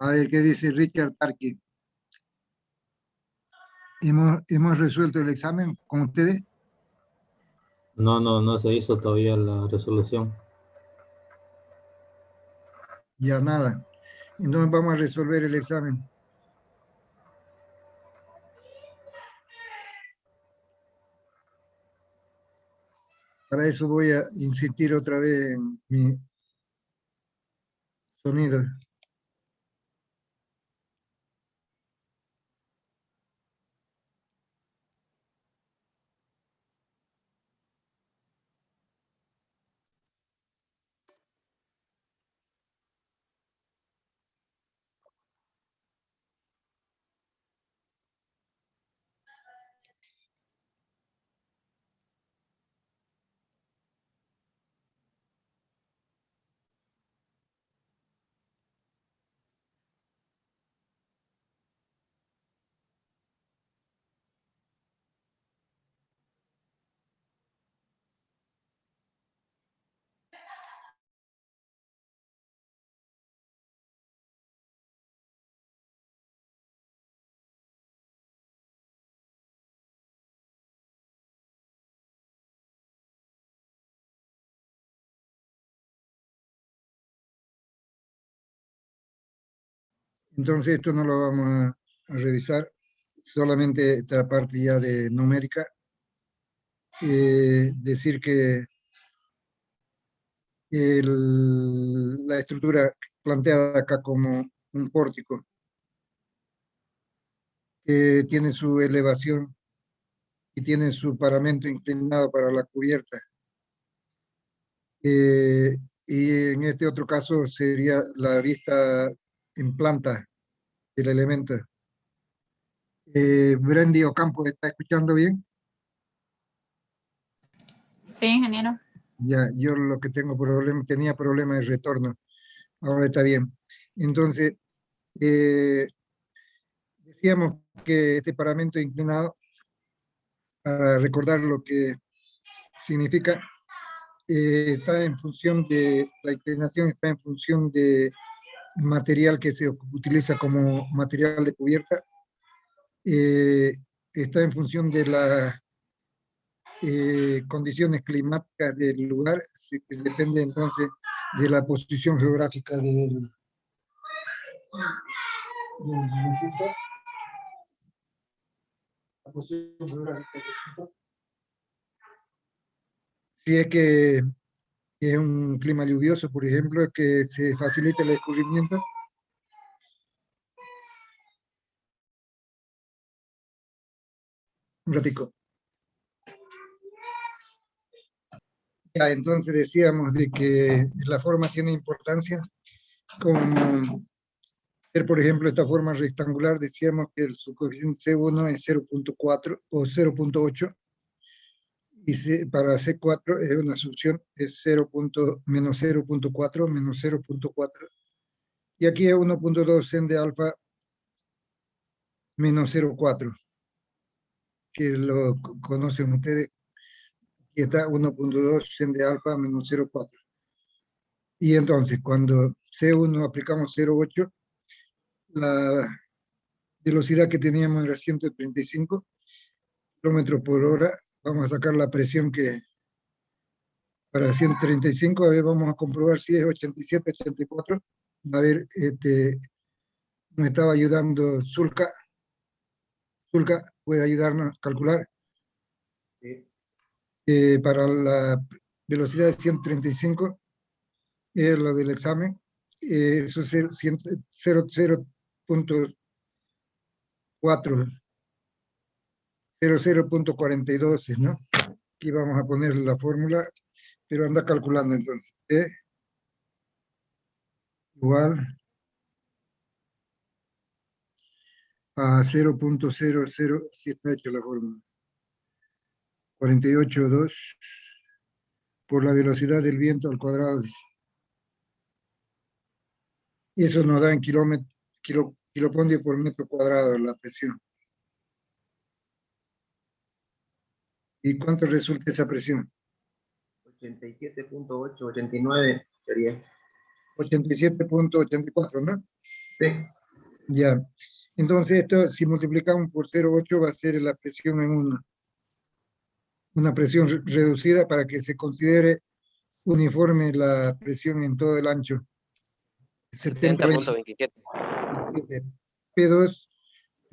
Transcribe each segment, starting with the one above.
A ver qué dice Richard Tarkin. ¿Hemos resuelto el examen con ustedes? No se hizo todavía la resolución. Ya nada. Entonces vamos a resolver el examen. Para eso voy a insistir otra vez en mi sonido. Entonces esto no lo vamos a revisar, solamente esta parte ya de numérica. Decir que la estructura planteada acá como un pórtico, que tiene su elevación y tiene su paramento inclinado para la cubierta. Y en este otro caso sería la vista en planta del elemento. Brandy Ocampo, ¿está escuchando bien? Sí, ingeniero. Ya, yo lo que tenía problemas de retorno, ahora está bien. Entonces, decíamos que este paramento inclinado, para recordar lo que significa, está en función de, la inclinación está en función de material que se utiliza como material de cubierta, eh, está en función de las condiciones climáticas del lugar, así que depende entonces de la posición geográfica del recinto. La posición geográfica del recinto. Si es que es un clima lluvioso, por ejemplo, que se facilita el escurrimiento. Un ratico. Ya, entonces decíamos de que la forma tiene importancia, como ver, por ejemplo, esta forma rectangular, decíamos que su coeficiente C1 es 0.4 o 0.8, y para C4 es una asunción, es menos 0.4, menos 0.4, y aquí es 1.2 sen de alfa menos 0.4, que lo conocen ustedes, que está 1.2 sen de alfa menos 0.4. Y entonces, cuando C1 aplicamos 0.8, la velocidad que teníamos era 135 kilómetros por hora. Vamos a sacar la presión que para 135, a ver, vamos a comprobar si es 87, 84. A ver, nos estaba ayudando Zulka. Zulka, ¿puede ayudarnos a calcular? Sí. Para la velocidad de 135, es lo del examen. Eso es 0.4, 0.42, ¿no? Aquí vamos a poner la fórmula, pero anda calculando entonces. Igual a 0.00, si está hecha la fórmula. 48.2 por la velocidad del viento al cuadrado. Y eso nos da en kilopondio por metro cuadrado la presión. ¿Y cuánto resulta esa presión? 87.889 sería. 87.84, ¿no? Sí. Ya. Entonces esto, si multiplicamos por 0,8 va a ser la presión en una presión reducida para que se considere uniforme la presión en todo el ancho. 70,27. 70.27. P2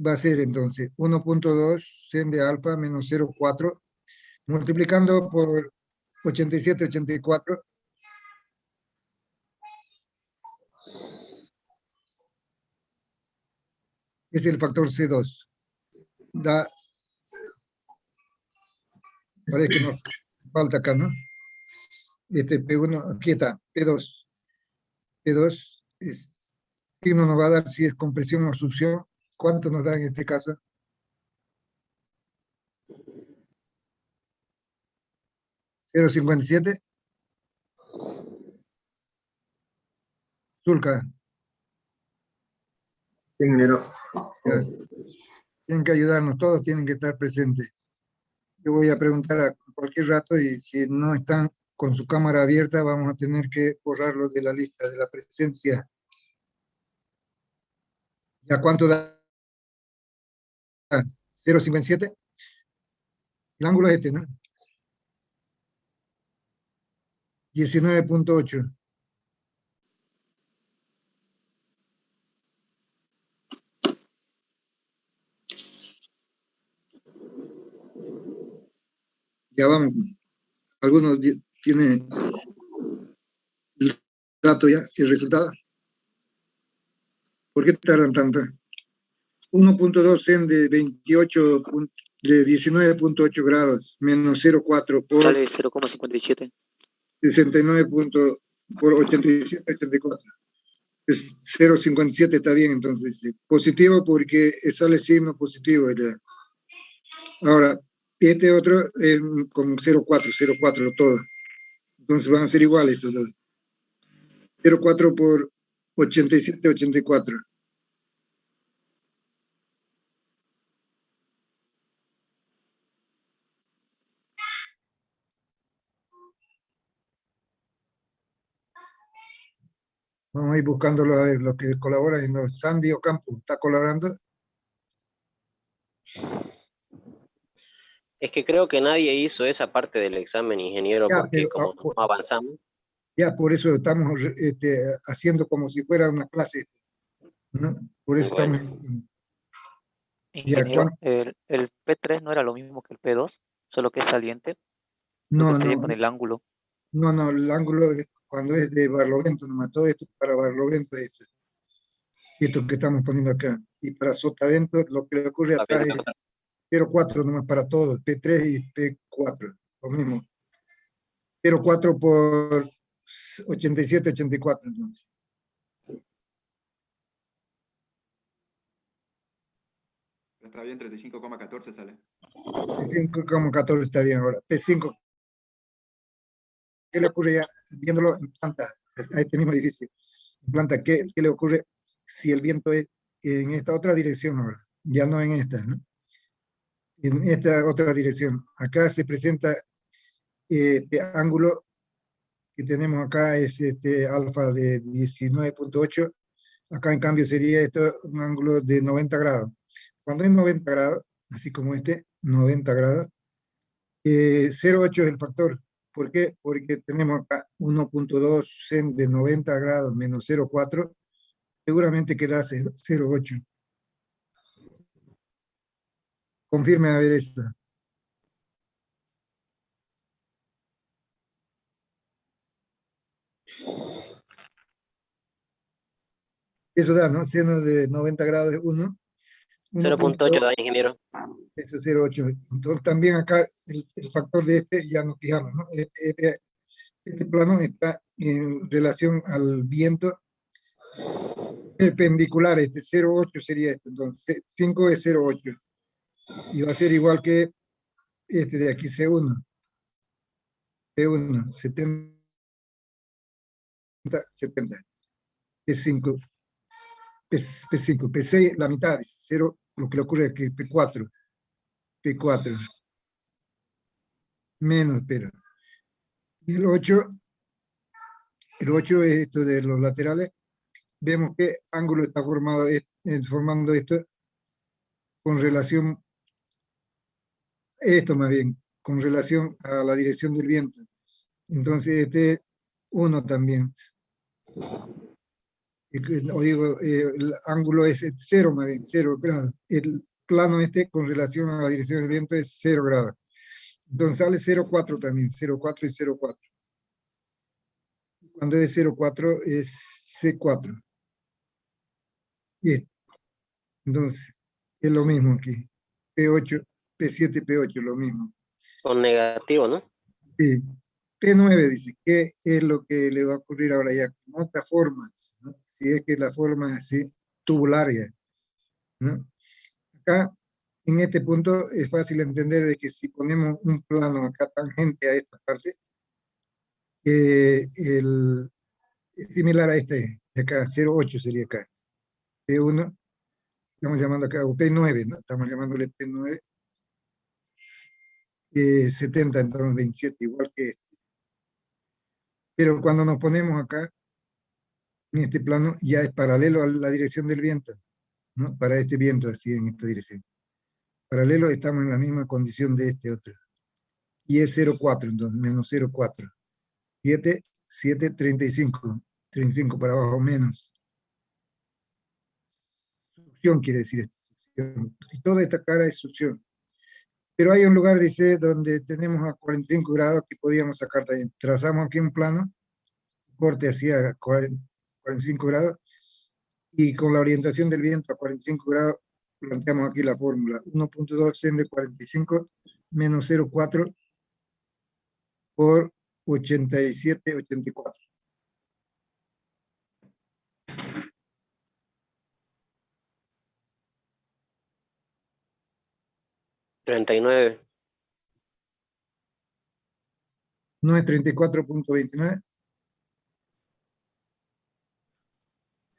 va a ser entonces 1.2 sen de alfa menos 0,4 multiplicando por 87,84 es el factor C2. Da, parece que nos falta acá, ¿no? P1, aquí está, P2. P2 ¿qué nos va a dar si es compresión o succión? ¿Cuánto nos da en este caso? ¿0,57? Zulca, Sí, ingeniero. ya, tienen que ayudarnos, todos tienen que estar presentes. Yo voy a preguntar a cualquier rato y si no están con su cámara abierta, vamos a tener que borrarlos de la lista de la presencia. ¿Ya cuánto da? 0,57. El ángulo es este, ¿no? 19,8. Ya vamos. Algunos tienen el dato ya, el resultado. ¿Por qué tardan tanto? 1.2 sen de 28, de 19,8 grados, menos 0,4 por Sale 0,57. 69 por 87, 84. Es 0,57 está bien, entonces. Positivo porque sale signo positivo. Ahora, este otro con 0,4 todo. Entonces van a ser iguales estos dos. 0,4 por 87, 84. Vamos a ir buscándolo a ver, los que colaboran en los Sandy Ocampo. ¿Está colaborando? Es que creo que nadie hizo esa parte del examen, ingeniero, Ya, porque pero como no avanzamos. ya por eso estamos haciendo como si fuera una clase, ¿no? Por eso Bueno, estamos. Ya, Ingeniero, el P3 no era lo mismo que el P2, solo que es saliente, lo que no, sería no, con el ángulo. no, el ángulo cuando es de Barlovento, nomás todo esto para Barlovento, esto que estamos poniendo acá. Y para Sotavento, lo que le ocurre está atrás bien. es 0,4 nomás para todos, P3 y P4, lo mismo. 0,4 por 87, 84, entonces. Está bien, 35,14 sale. P5,14 está bien ahora. P5, ¿qué le ocurre ya viéndolo en planta, a este mismo edificio? En planta, ¿qué le ocurre si el viento es en esta otra dirección ahora? Ya no en esta, ¿no? En esta otra dirección. Acá se presenta este ángulo que tenemos acá, es este alfa de 19,8. Acá en cambio sería esto un ángulo de 90 grados. Cuando es 90 grados, así como este, 90 grados, 0,8 es el factor. ¿Por qué? Porque tenemos acá 1.2 sen de 90 grados menos 0,4, seguramente queda 0,8. Confirme a ver esto. Eso da, ¿no? Seno de 90 grados es 1. 0,8 da, ingeniero. Eso es 0,8. Entonces también acá el factor de este ya nos fijamos, ¿no? Este plano está en relación al viento perpendicular, 0,8 sería esto, entonces 5 es 0,8 y va a ser igual que este de aquí, C1, 70, 70, P5, P5, P6, la mitad, es 0, lo que le ocurre es que P4, menos, pero, y el 8 es esto de los laterales, vemos que ángulo está formando esto con relación, esto más bien, con relación a la dirección del viento. Entonces este es 1 también. O digo, el ángulo es 0 más bien, 0 grados. El plano este con relación a la dirección del viento es 0 grados. Entonces sale 0,4 también, 0,4 y 0,4. Cuando es 0,4 es C4. Bien, entonces es lo mismo aquí. P8, P7, P8, lo mismo. Con negativo, ¿no? Sí. P9 dice, ¿qué es lo que le va a ocurrir ahora ya? Con otra forma, ¿no? Si es que la forma es así, tubularia, ¿no? Acá, en este punto, es fácil entender de que si ponemos un plano acá tangente a esta parte, es similar a este de acá, 0,8 sería acá. P1, estamos llamando acá, o P9, ¿no? Estamos llamándole P9. 70, entonces 27, igual que este. Pero cuando nos ponemos acá, en este plano, ya es paralelo a la dirección del viento, ¿no? Para este viento, así en esta dirección. Paralelo, estamos en la misma condición de este otro. Y es 0,4, entonces, menos 0,4. 7, 35. 35 para abajo, menos. Succión quiere decir esto. Y toda esta cara es succión. Pero hay un lugar, dice, donde tenemos a 45 grados que podíamos sacar también. Trazamos aquí un plano, corte hacia 45 grados, y con la orientación del viento a 45 grados, planteamos aquí la fórmula. 1.2 sen de 45 menos 0,4 por 87, 84. $39. ¿No es 34.29?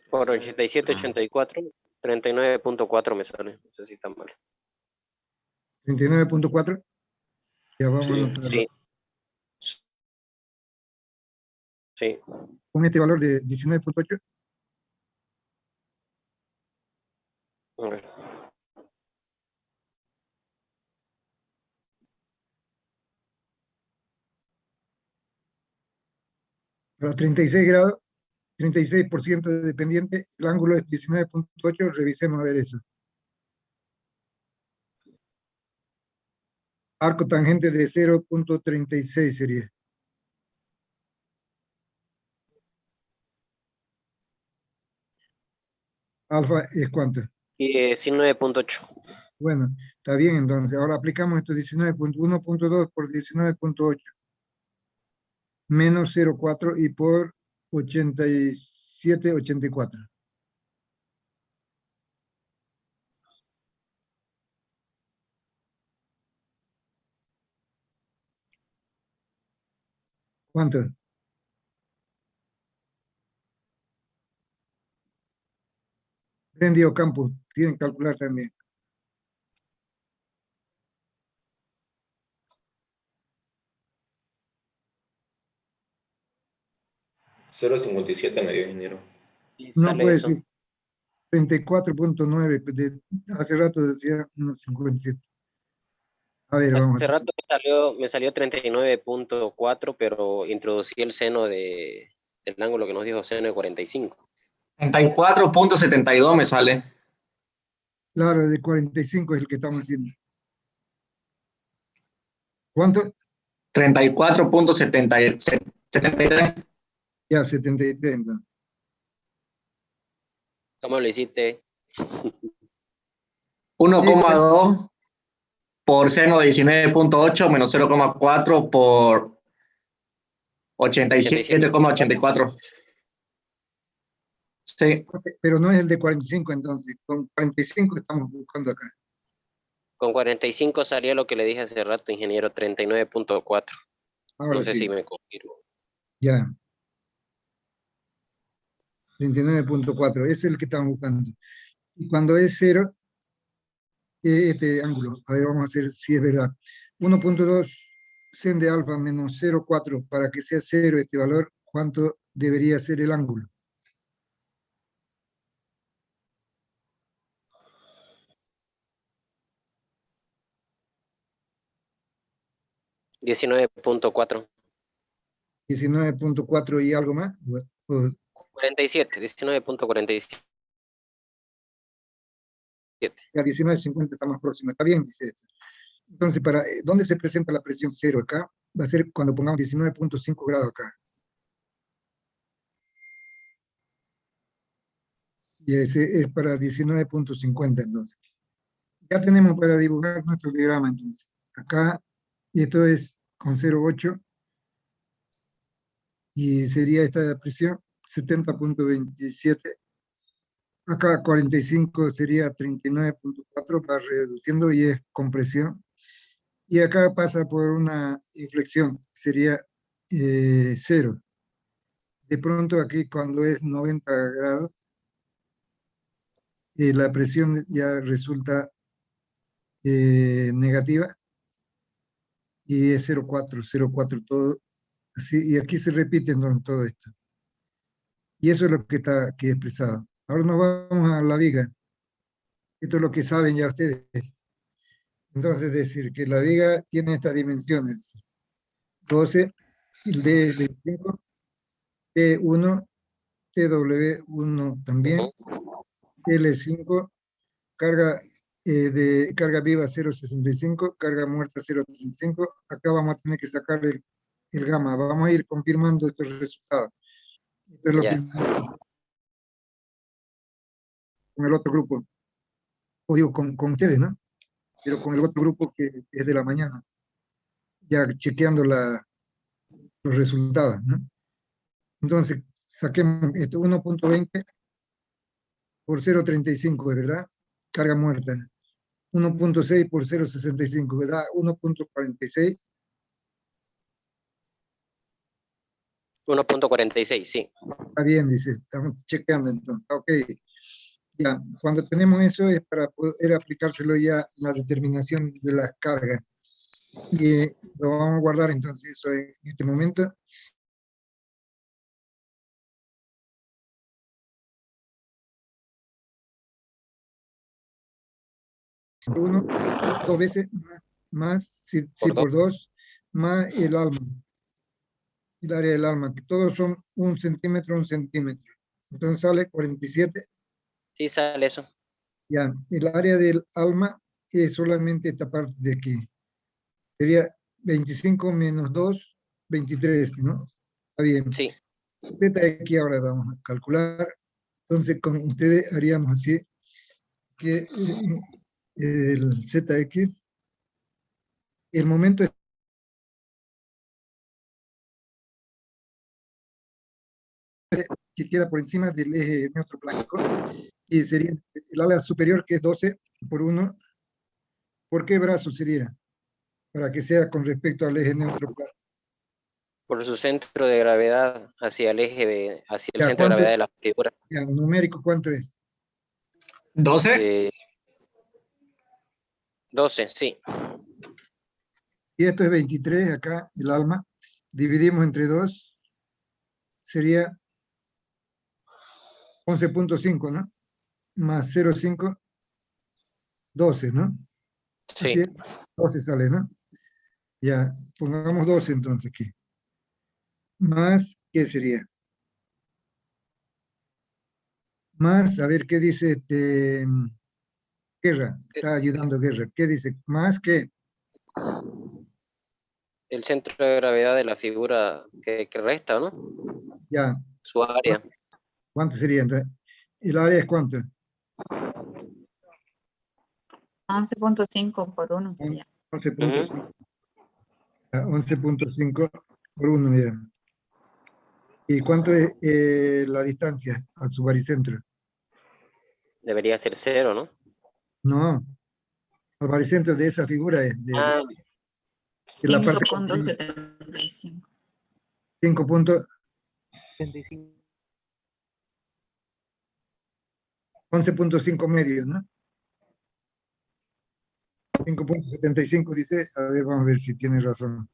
Por 87, 84, 39.4 me sale. No sé si está mal. 39.4. Ya vamos a Sí. anotarlo. Sí. Sí. Con este valor de 19.8. A ver. Para 36 grados, 36% de dependiente, el ángulo es 19.8, revisemos a ver eso. Arco tangente de 0.36 sería. Alfa es cuánto. Y 19.8. Bueno, está bien entonces. Ahora aplicamos esto 19.1.2 por 19.8. Menos 0,4 y por 87, 84. ¿Cuánto? Rendio Campos, tienen que calcular también. $0.57 me dio, ingeniero. Y No sale puede eso. ser 34.9, hace rato decía unos 57. A ver, vamos a Hace hacer. rato me salió 39.4, pero introducí el seno del ángulo que nos dijo seno de 45. 34.72 me sale. Claro, de 45 es el que estamos haciendo. ¿Cuánto? 34.73. Ya, 73. Entonces. ¿Cómo lo hiciste? 1,2 por seno de 19.8 menos 0,4 por 87,84. Sí, Pero no es el de 45 entonces. Con 45 estamos buscando acá. Con 45 salía lo que le dije hace rato, ingeniero, 39.4. Ahora No sé sí, si me confirmo. ya. 39.4, ese es el que estamos buscando. Y cuando es 0, este ángulo, a ver, vamos a hacer si es verdad. 1.2 sen de alfa menos 0,4, para que sea 0 este valor, ¿cuánto debería ser el ángulo? 19.4. 19.4 y algo más. O 47, 19.47. ya 19.50 está más próximo. Está bien, dice esto. Entonces, ¿dónde se presenta la presión cero? Acá va a ser cuando pongamos 19.5 grados acá. Y ese es para 19.50 entonces. Ya tenemos para dibujar nuestro diagrama entonces. Acá, y esto es con 0,8. Y sería esta presión 70.27. Acá 45 sería 39.4, va reduciendo y es compresión. Y acá pasa por una inflexión, sería 0. De pronto aquí cuando es 90 grados, la presión ya resulta negativa y es 0,4 todo. Así, y aquí se repite entonces todo esto. Y eso es lo que está aquí expresado. Ahora nos vamos a la viga. Esto es lo que saben ya ustedes. Entonces, decir que la viga tiene estas dimensiones. 12, el D25, T1, TW1 también, L5, carga, carga viva 0,65, carga muerta 0,35. Acá vamos a tener que sacar el gamma. Vamos a ir confirmando estos resultados. Esto es lo que con el otro grupo. O digo, con ustedes, ¿no? Pero con el otro grupo que es de la mañana. Ya chequeando los resultados, ¿no? Entonces, saquemos esto, 1.20 por 0.35, ¿verdad? Carga muerta. 1.6 por 0.65, ¿verdad? 1.46. 1.46, sí. Está bien, dice, estamos chequeando entonces. Ok, ya, cuando tenemos eso es para poder aplicárselo ya en la determinación de las cargas. Y lo vamos a guardar entonces eso en este momento. Uno, 2 veces más si por 2, más el alma, el área del alma, que todos son 1 centímetro, 1 centímetro. Entonces sale 47. Sí, sale eso. Ya, el área del alma es solamente esta parte de aquí. Sería 25 menos 2, 23, ¿no? Está bien. Sí. Z aquí ahora vamos a calcular. Entonces con ustedes haríamos así, que el ZX, el momento que queda por encima del eje neutroplánico, y sería el ala superior, que es 12 por 1. ¿Por qué brazo sería? Para que sea con respecto al eje neutroplánico. Por su centro de gravedad hacia el eje, hacia el Ya, centro de ¿cuánto? gravedad de la figura. Ya, numérico, ¿cuánto es? 12. 12, sí. Y esto es 23, acá, el alma. Dividimos entre 2, sería 11.5, ¿no? Más 0.5, 12, ¿no? Sí. Así es, 12 sale, ¿no? Ya, pongamos 12 entonces aquí. Más, ¿qué sería? Más, a ver qué dice Guerra, está ayudando Guerra. ¿Qué dice? Más que El centro de gravedad de la figura que resta, ¿no? ya. Su área. ¿Cuánto sería entonces? ¿El área es cuánto? 11.5 por 1 sería. 11.5. 11.5 por 1, ya. ¿Y cuánto es la distancia a su baricentro? Debería ser 0, ¿no? No, al baricentro de esa figura es de la parte 5.75. 5 puntos. 11.5 medios, ¿no? 5.75 dice, a ver, vamos a ver si tiene razón.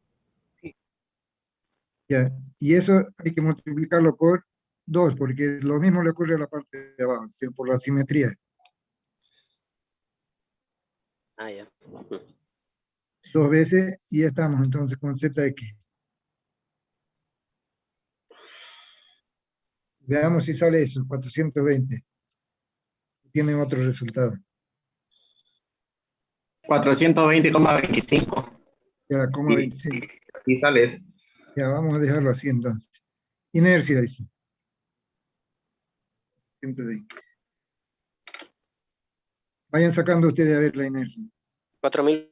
Ya, y eso hay que multiplicarlo por 2, porque lo mismo le ocurre a la parte de abajo, por la simetría. Ah, ya. 2 veces y ya estamos entonces con ZX. Veamos si sale eso, 420. Tienen otro resultado. 420,25. Ya, como 25. Y sale eso. Ya, vamos a dejarlo así entonces. Inercia, dice. 120. Vayan sacando ustedes a ver la inercia. 4.000.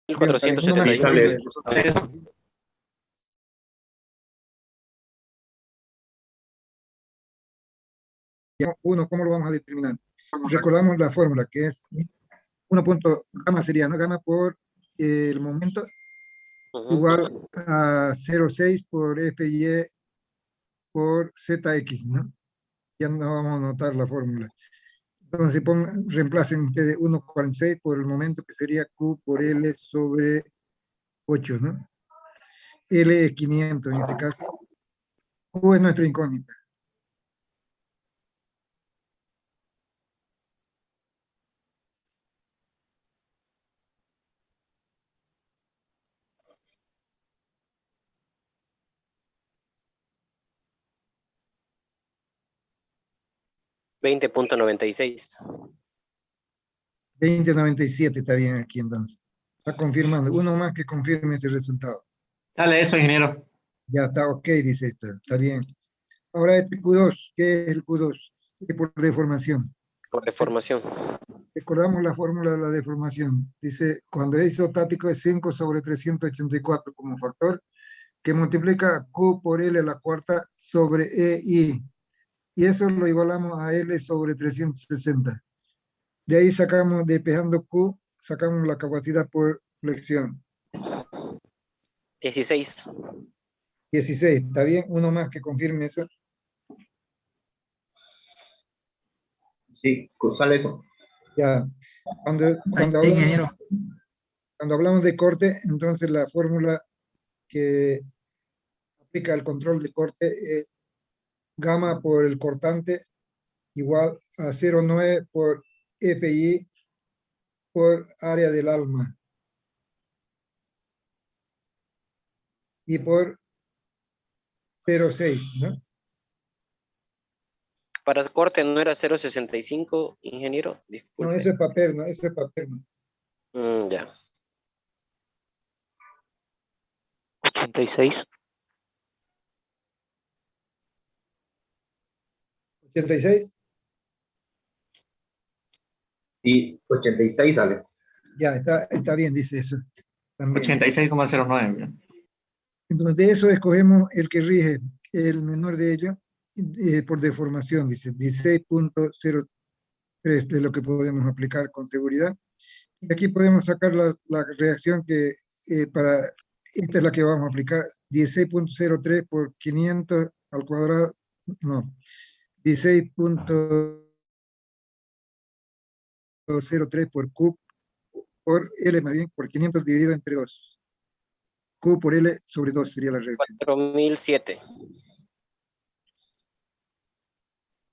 Uno más. 1471. Uno, ¿cómo lo vamos a determinar? Recordamos la fórmula, que es 1 punto, gamma sería, ¿no? Gamma por el momento igual a 0,6 por FY por ZX, ¿no? Ya no vamos a anotar la fórmula. Entonces reemplacen ustedes 1,46 por el momento, que sería Q por L sobre 8, ¿no? L es 500 en este caso. Q es nuestra incógnita. $20.96. 20,97 está bien aquí entonces. Está confirmando. Uno más que confirme ese resultado. Sale eso, ingeniero. Ya está ok, dice esto. Está bien. Ahora este Q2. ¿Qué es el Q2? Es por deformación. Por deformación. Recordamos la fórmula de la deformación. Dice, cuando es isostático es 5 sobre 384 como factor, que multiplica Q por L a la cuarta sobre EI. Y eso lo igualamos a L sobre 360. De ahí sacamos, despejando Q, sacamos la capacidad por flexión. 16. 16, ¿está bien? Uno más que confirme eso. Sí, sale eso. Ya. Cuando hablamos de corte, entonces la fórmula que aplica el control de corte es gamma por el cortante igual a 0,9 por FI por área del alma. Y por 0,6, ¿no? Para el corte no era 0.65, ingeniero. Disculpe. No, eso es papel, ¿no? Eso es papel, ¿no? Ya. 86. 86. Y 86 sale. Ya, está bien, dice eso. También. 86,09. Entonces, de eso escogemos el que rige, el menor de ellos, por deformación, dice, 16.03 es lo que podemos aplicar con seguridad. Y aquí podemos sacar la reacción que esta es la que vamos a aplicar, 16.03 por 500 al cuadrado, no, 16.03 por Q por L, más bien, por 500 dividido entre 2. Q por L sobre 2 sería la reacción. 4007.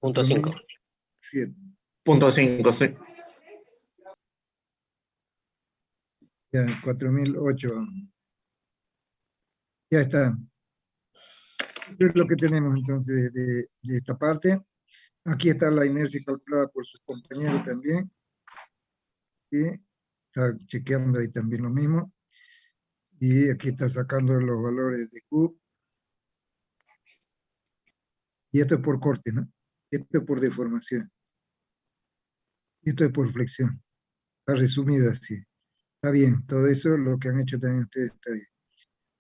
0.5. 0.5, sí. Ya, 4008. Ya está. Esto es lo que tenemos entonces de esta parte. Aquí está la inercia calculada por sus compañeros también. Y está chequeando ahí también lo mismo. Y aquí está sacando los valores de Q. Y esto es por corte, ¿no? Esto es por deformación. Esto es por flexión. Está resumido así. Está bien, todo eso, lo que han hecho también ustedes, está bien.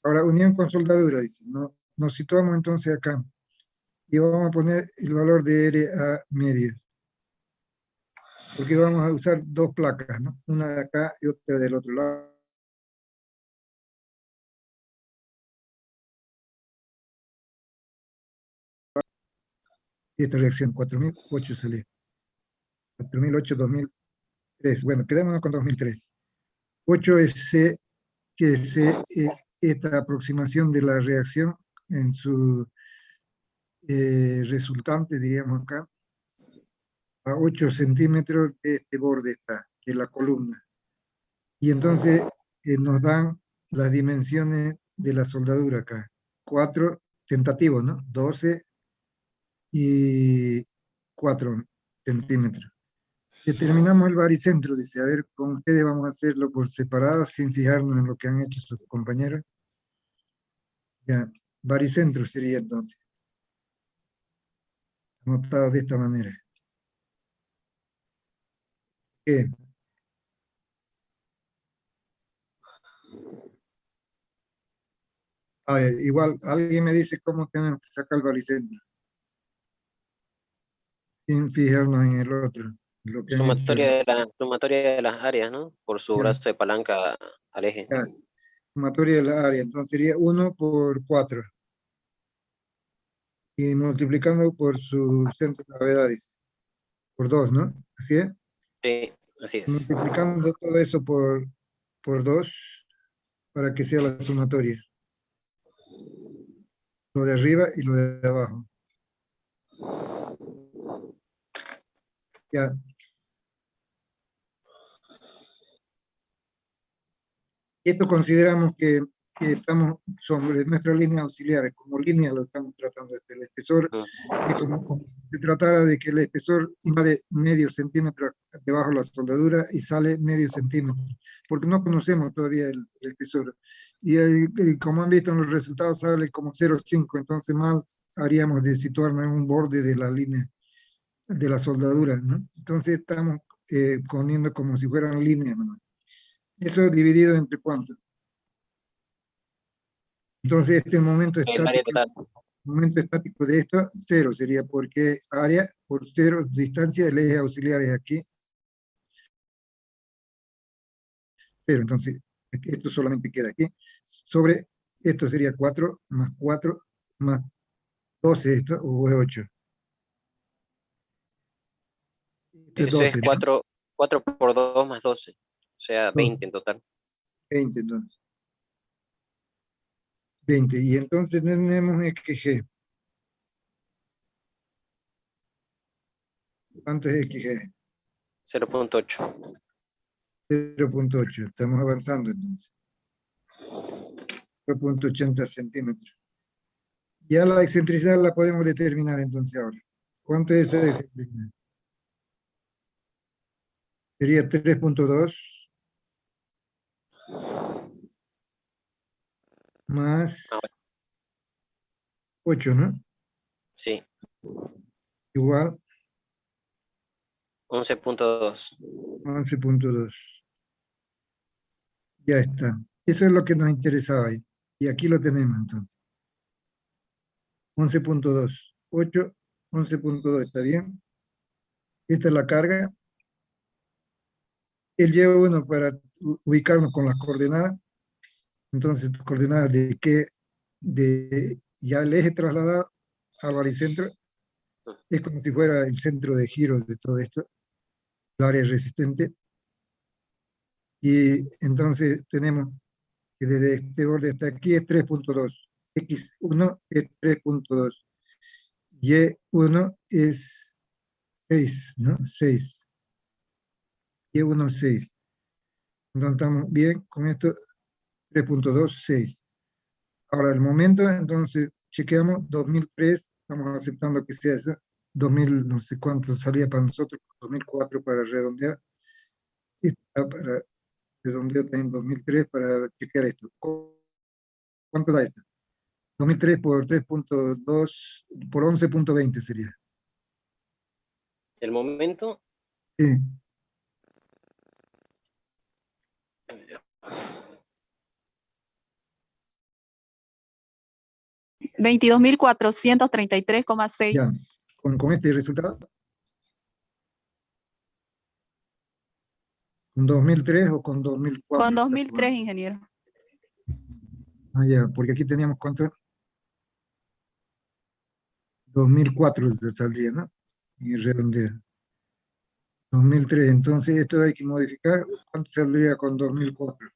Ahora, unión con soldadura, dice. ¿No? Nos situamos entonces acá. Y vamos a poner el valor de RA medio. Porque vamos a usar dos placas, ¿no? Una de acá y otra del otro lado. Y esta reacción, 4008 salió. 4008, 2003. Bueno, quedémonos con 2003. 8 es que es esta aproximación de la reacción en su resultante, diríamos acá. a 8 centímetros de este borde está, de la columna. Y entonces nos dan las dimensiones de la soldadura acá. 4 tentativos, ¿no? 12 y 4 centímetros. Determinamos el baricentro, dice. A ver, con ustedes vamos a hacerlo por separado, sin fijarnos en lo que han hecho sus compañeros. Ya, baricentro sería entonces. Anotado de esta manera. ¿Qué? A ver, igual, alguien me dice cómo tenemos que sacar el baricentro. Sin fijarnos en el otro. Lo que han hecho. Sumatoria de las áreas, ¿no? Por su Ya. brazo de palanca al eje. Ya, sumatoria de la área, entonces sería 1 por 4. Y multiplicando por su centro de gravedad, dice. Por 2, ¿no? Así es. Sí, así es. Multiplicando todo eso por 2 para que sea la sumatoria. Lo de arriba y lo de abajo. Ya. Esto consideramos que estamos sobre nuestras líneas auxiliares, como línea lo estamos tratando. El espesor, que como se tratara de que el espesor invade medio centímetro debajo de la soldadura y sale medio centímetro, porque no conocemos todavía el espesor. Y como han visto en los resultados sale como 0,5, entonces más haríamos de situarnos en un borde de la línea de la soldadura, ¿no? Entonces estamos poniendo como si fueran líneas, ¿no? Eso dividido entre cuánto. Entonces este momento El área estático de esto, 0 sería, porque área por 0, distancia del eje auxiliar es aquí, 0. Entonces esto solamente queda aquí. Sobre esto sería 4 más 12 esto, o es 8. Esto es Eso 12, es ¿no? 4 por 2 más 12. O sea, 12, 20 en total. 20 entonces. 20. Y entonces tenemos XG. ¿Cuánto es XG? 0.8. 0,8. Estamos avanzando entonces. 0,80 centímetros. Ya la excentricidad la podemos determinar entonces ahora. ¿Cuánto es esa excentricidad? Sería 3,2 más Ah, 8, ¿no? sí, Igual 11.2. 11,2. Ya está. Eso es lo que nos interesaba ahí. Y aquí lo tenemos entonces. 11,2. 8, 11,2. ¿Está bien? Esta es la carga. El Y1 para ubicarnos con las coordenadas. Entonces, coordenadas de qué, de ya el eje trasladado al baricentro, es como si fuera el centro de giro de todo esto, el área resistente. Y entonces tenemos que desde este borde hasta aquí es 3,2. X1 es 3,2. Y1 es 6, ¿no? 6. Y1 es 6. Entonces estamos bien con esto, 3,2, 6. Ahora el momento, entonces chequeamos 2003, estamos aceptando que sea eso, 2000, no sé cuánto salía para nosotros, 2004 para redondear, y está para redondear también 2003 para chequear esto. ¿Cuánto da esto? 2003 por 3,2, por 11,20 sería. El momento, Sí, 22.433,6. ya. Con este resultado, ¿con 2003 o con 2004? Con 2003, ingeniero. Ah, ya, porque aquí teníamos cuánto, 2004 saldría, ¿no? Y redondea. 2003, entonces esto hay que modificar. ¿Cuánto saldría con 2004?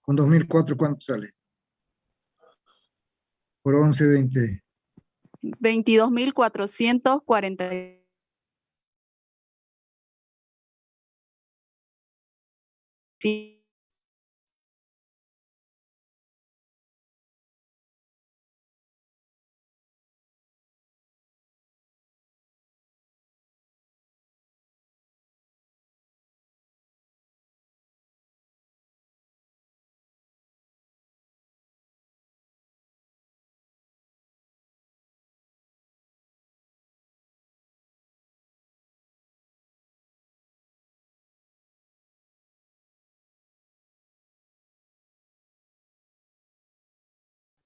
Con 2004, ¿cuánto sale? por 11.20. 22.440. Sí.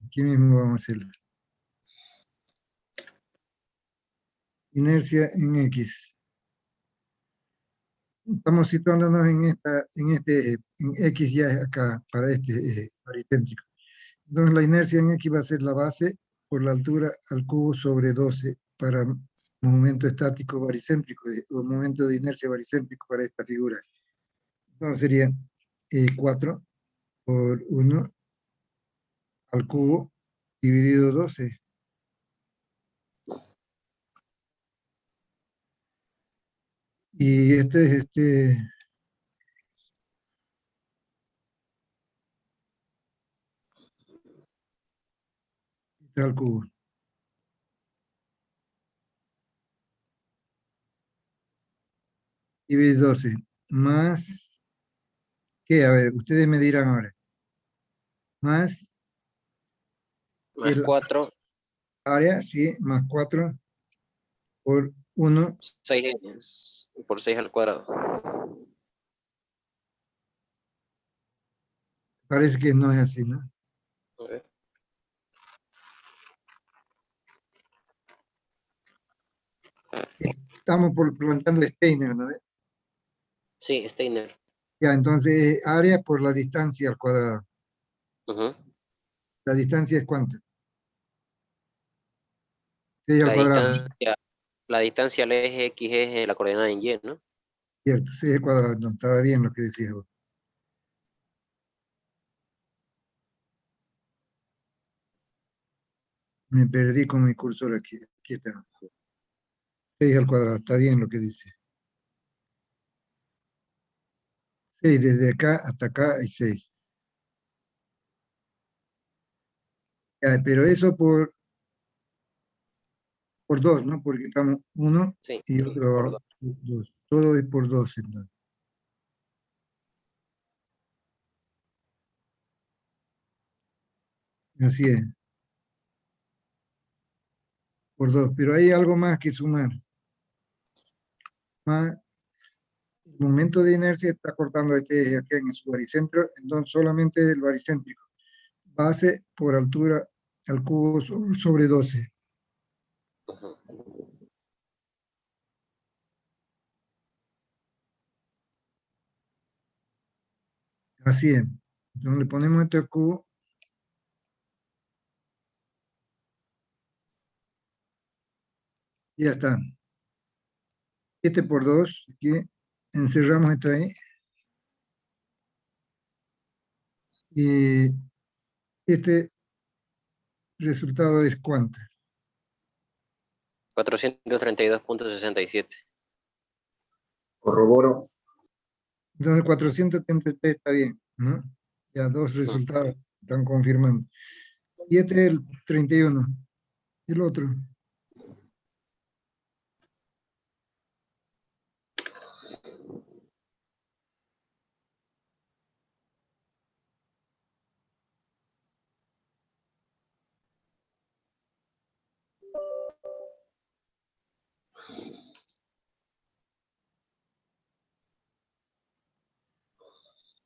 Aquí mismo vamos a hacerlo. Inercia en X. Estamos situándonos en X ya acá, para este eje baricéntrico. Entonces la inercia en X va a ser la base por la altura al cubo sobre 12 para momento estático baricéntrico o momento de inercia baricéntrico para esta figura. Entonces sería 4 por 1 al cubo dividido 12. Y este es al cubo. Dividido 12. Más, ¿qué? A ver, ustedes me dirán ahora. Más Más el 4, área, sí, más 4 por 1. 6 por 6 al cuadrado. Parece que no es así, ¿no? A ver. Estamos planteando Steiner, ¿no? Sí, Steiner. Ya, entonces área por la distancia al cuadrado. Ujú. ¿La distancia es cuánto? 6 al La cuadrado, distancia al eje X es la coordenada en Y, ¿no? cierto, 6 al cuadrado, no, estaba bien lo que decías vos. Me perdí con mi cursor aquí, aquí está. 6 al cuadrado, está bien lo que dice. 6 desde acá hasta acá hay 6. Ya, pero eso por 2, ¿no? Porque estamos 1 Sí, y por otro 2. 2. Todo es por 2, entonces. Así es, por 2. Pero hay algo más que sumar. Más, el momento de inercia está cortando este eje aquí en su baricentro, entonces solamente el baricéntrico. Base por altura al cubo sobre 12. Ujú. Así es. Entonces le ponemos este al cubo. Y ya está. 7 por 2. Aquí encerramos esto ahí. Y este resultado es ¿cuánto? 432.67. Corroboro. Entonces 433 está bien, ¿no? Ya dos resultados están confirmando. Y este es el 31. El otro.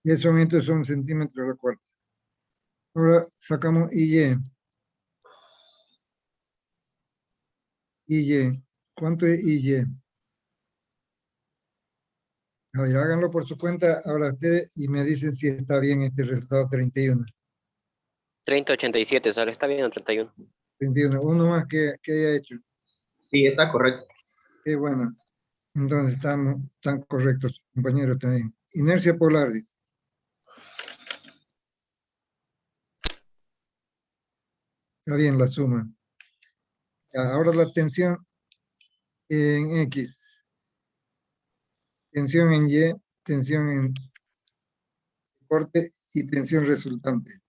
Y estos son centímetros a la cuarta. Ahora sacamos IY. IY. ¿Cuánto es IY? A ver, háganlo por su cuenta ahora ustedes y me dicen si está bien este resultado 31. 30.87, ¿sale? Está bien el 31. 31. Uno más que haya hecho. Sí, está correcto. Qué bueno. Entonces están correctos, compañeros también. Inercia polar, dice. Está bien la suma. Ya, ahora la tensión en X, tensión en Y, tensión en corte y tensión resultante.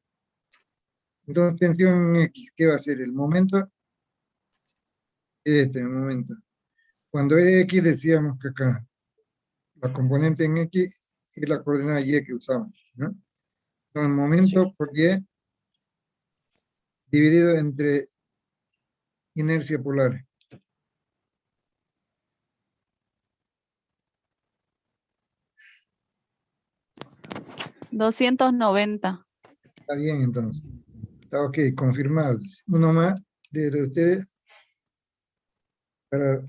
Entonces, tensión en X, ¿qué va a ser? El momento, el momento. Cuando es X decíamos que acá, la componente en X es la coordenada Y que usamos, ¿no? Entonces, momento por Y dividido entre inercia polar. $290. Está bien, entonces. Está ok, confirmado. Uno más de ustedes para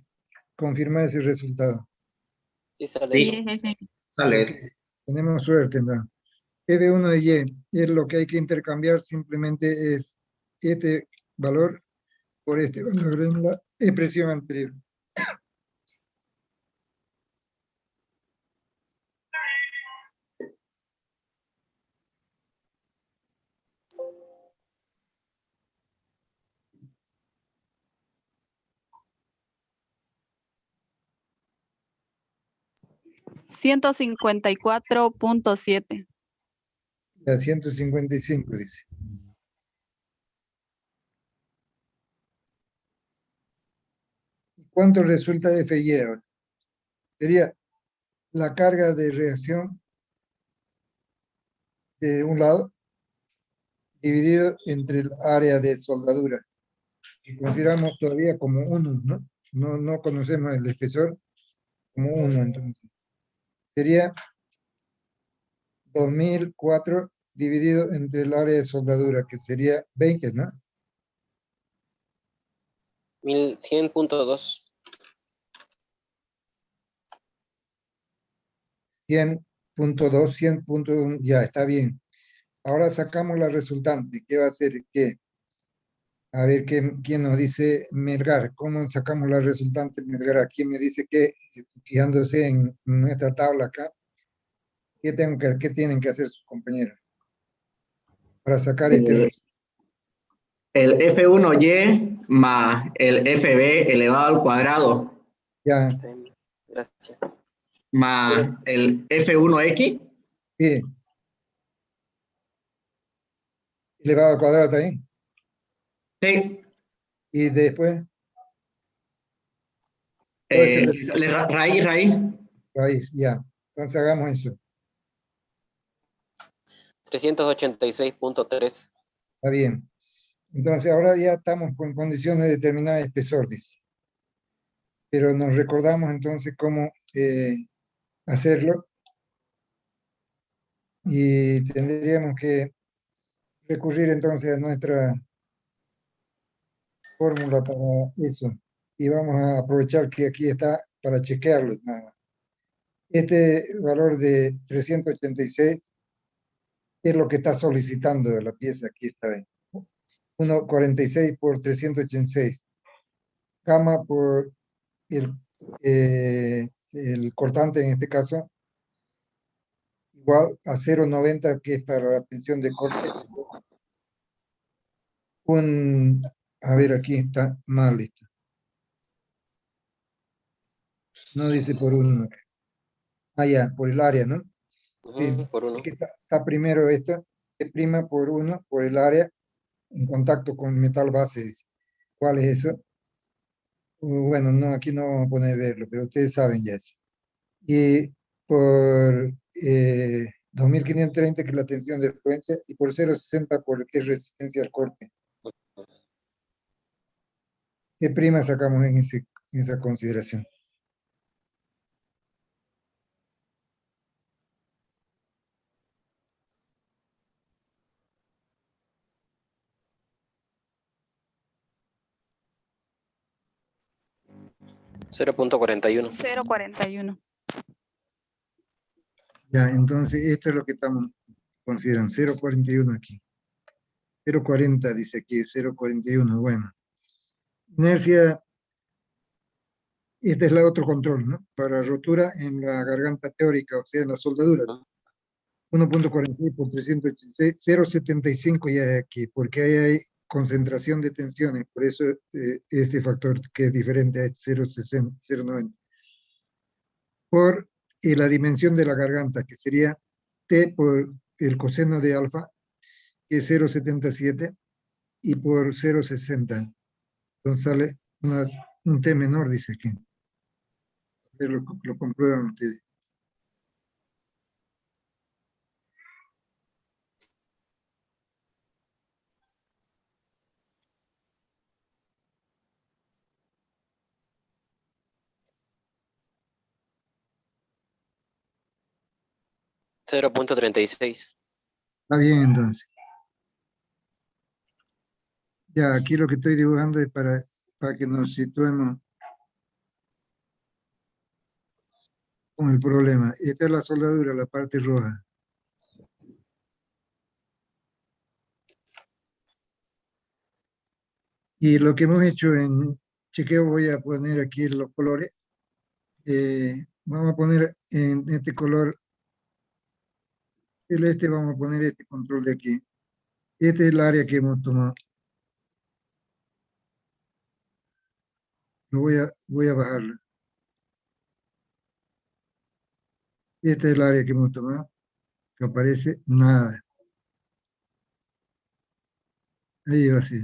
confirmar ese resultado. Sí, sale. Sí. Sí, es ese. Sale. Ok, tenemos suerte, ¿no? F1 de Y es lo que hay que intercambiar, simplemente es este valor por este valor en la expresión anterior. $154.7. A 155 dice. ¿Cuánto resulta de Fy ahora? Sería la carga de reacción de un lado dividido entre el área de soldadura, que consideramos todavía como 1, ¿no? No conocemos el espesor como 1, entonces. Sería 2004 dividido entre el área de soldadura, que sería 20, ¿no? 1100.2. 100.2, 100.1, ya está bien. Ahora sacamos la resultante. ¿Qué va a ser? ¿Qué? A ver, ¿quién nos dice Melgar? ¿Cómo sacamos la resultante Melgar? ¿Quién me dice que, fijándose en nuestra tabla acá, qué tienen que hacer sus compañeros para sacar este resultado? El F1Y más el FB elevado al cuadrado Ya, Gracias. más el F1X. sí. Elevado al cuadrado también. Sí. Y después, ¿cuál es el resultado? Raíz. Raíz, ya. Entonces hagamos eso. 386.3. Está bien. Entonces ahora ya estamos con condiciones de determinar el espesor, dice. Pero nos recordamos entonces cómo hacerlo. Y tendríamos que recurrir entonces a nuestra fórmula para eso. Y vamos a aprovechar que aquí está para chequearlo nada más. Este valor de 386 es lo que está solicitando la pieza, aquí está bien. 1,46 por 386. Gamma por el cortante en este caso, igual a 0,90, que es para la tensión de corte. A ver, aquí está mal listo. No dice por uno. Ah, ya, por el área, ¿no? Sí, Por uno. es que está primero esto, es prima por uno, por el área, en contacto con metal base, dice. ¿Cuál es eso? Bueno, no, aquí no vamos a poner a verlo, pero ustedes saben ya eso. Y por 2530, que es la tensión de fluencia, y por 0,60 por que es resistencia al corte. ¿Qué prima sacamos en esa consideración? $0.41. 0.41. Ya, entonces esto es lo que estamos considerando, 0,41 aquí. 0,40 dice aquí, 0,41, bueno. Inercia, este es el otro control, ¿no? Para rotura en la garganta teórica, o sea, en la soldadura. 1,46 por 386, 0,75 ya es aquí, porque ahí hay concentración de tensiones, por eso este factor que es diferente a 0,60, 0,90. Por la dimensión de la garganta, que sería T por el coseno de alfa, que es 0,77, y por 0,60. Entonces sale un T menor, dice aquí. Pero lo comprueban ustedes. $0.36. Está bien, entonces. Ya, aquí lo que estoy dibujando es para que nos situemos con el problema. Esta es la soldadura, la parte roja. Y lo que hemos hecho en chequeo, voy a poner aquí los colores. Vamos a poner en este color celeste, vamos a poner este control de aquí. Este es el área que hemos tomado. Lo voy a bajarlo. Este es el área que hemos tomado, que aparece nada. Ahí va a ser.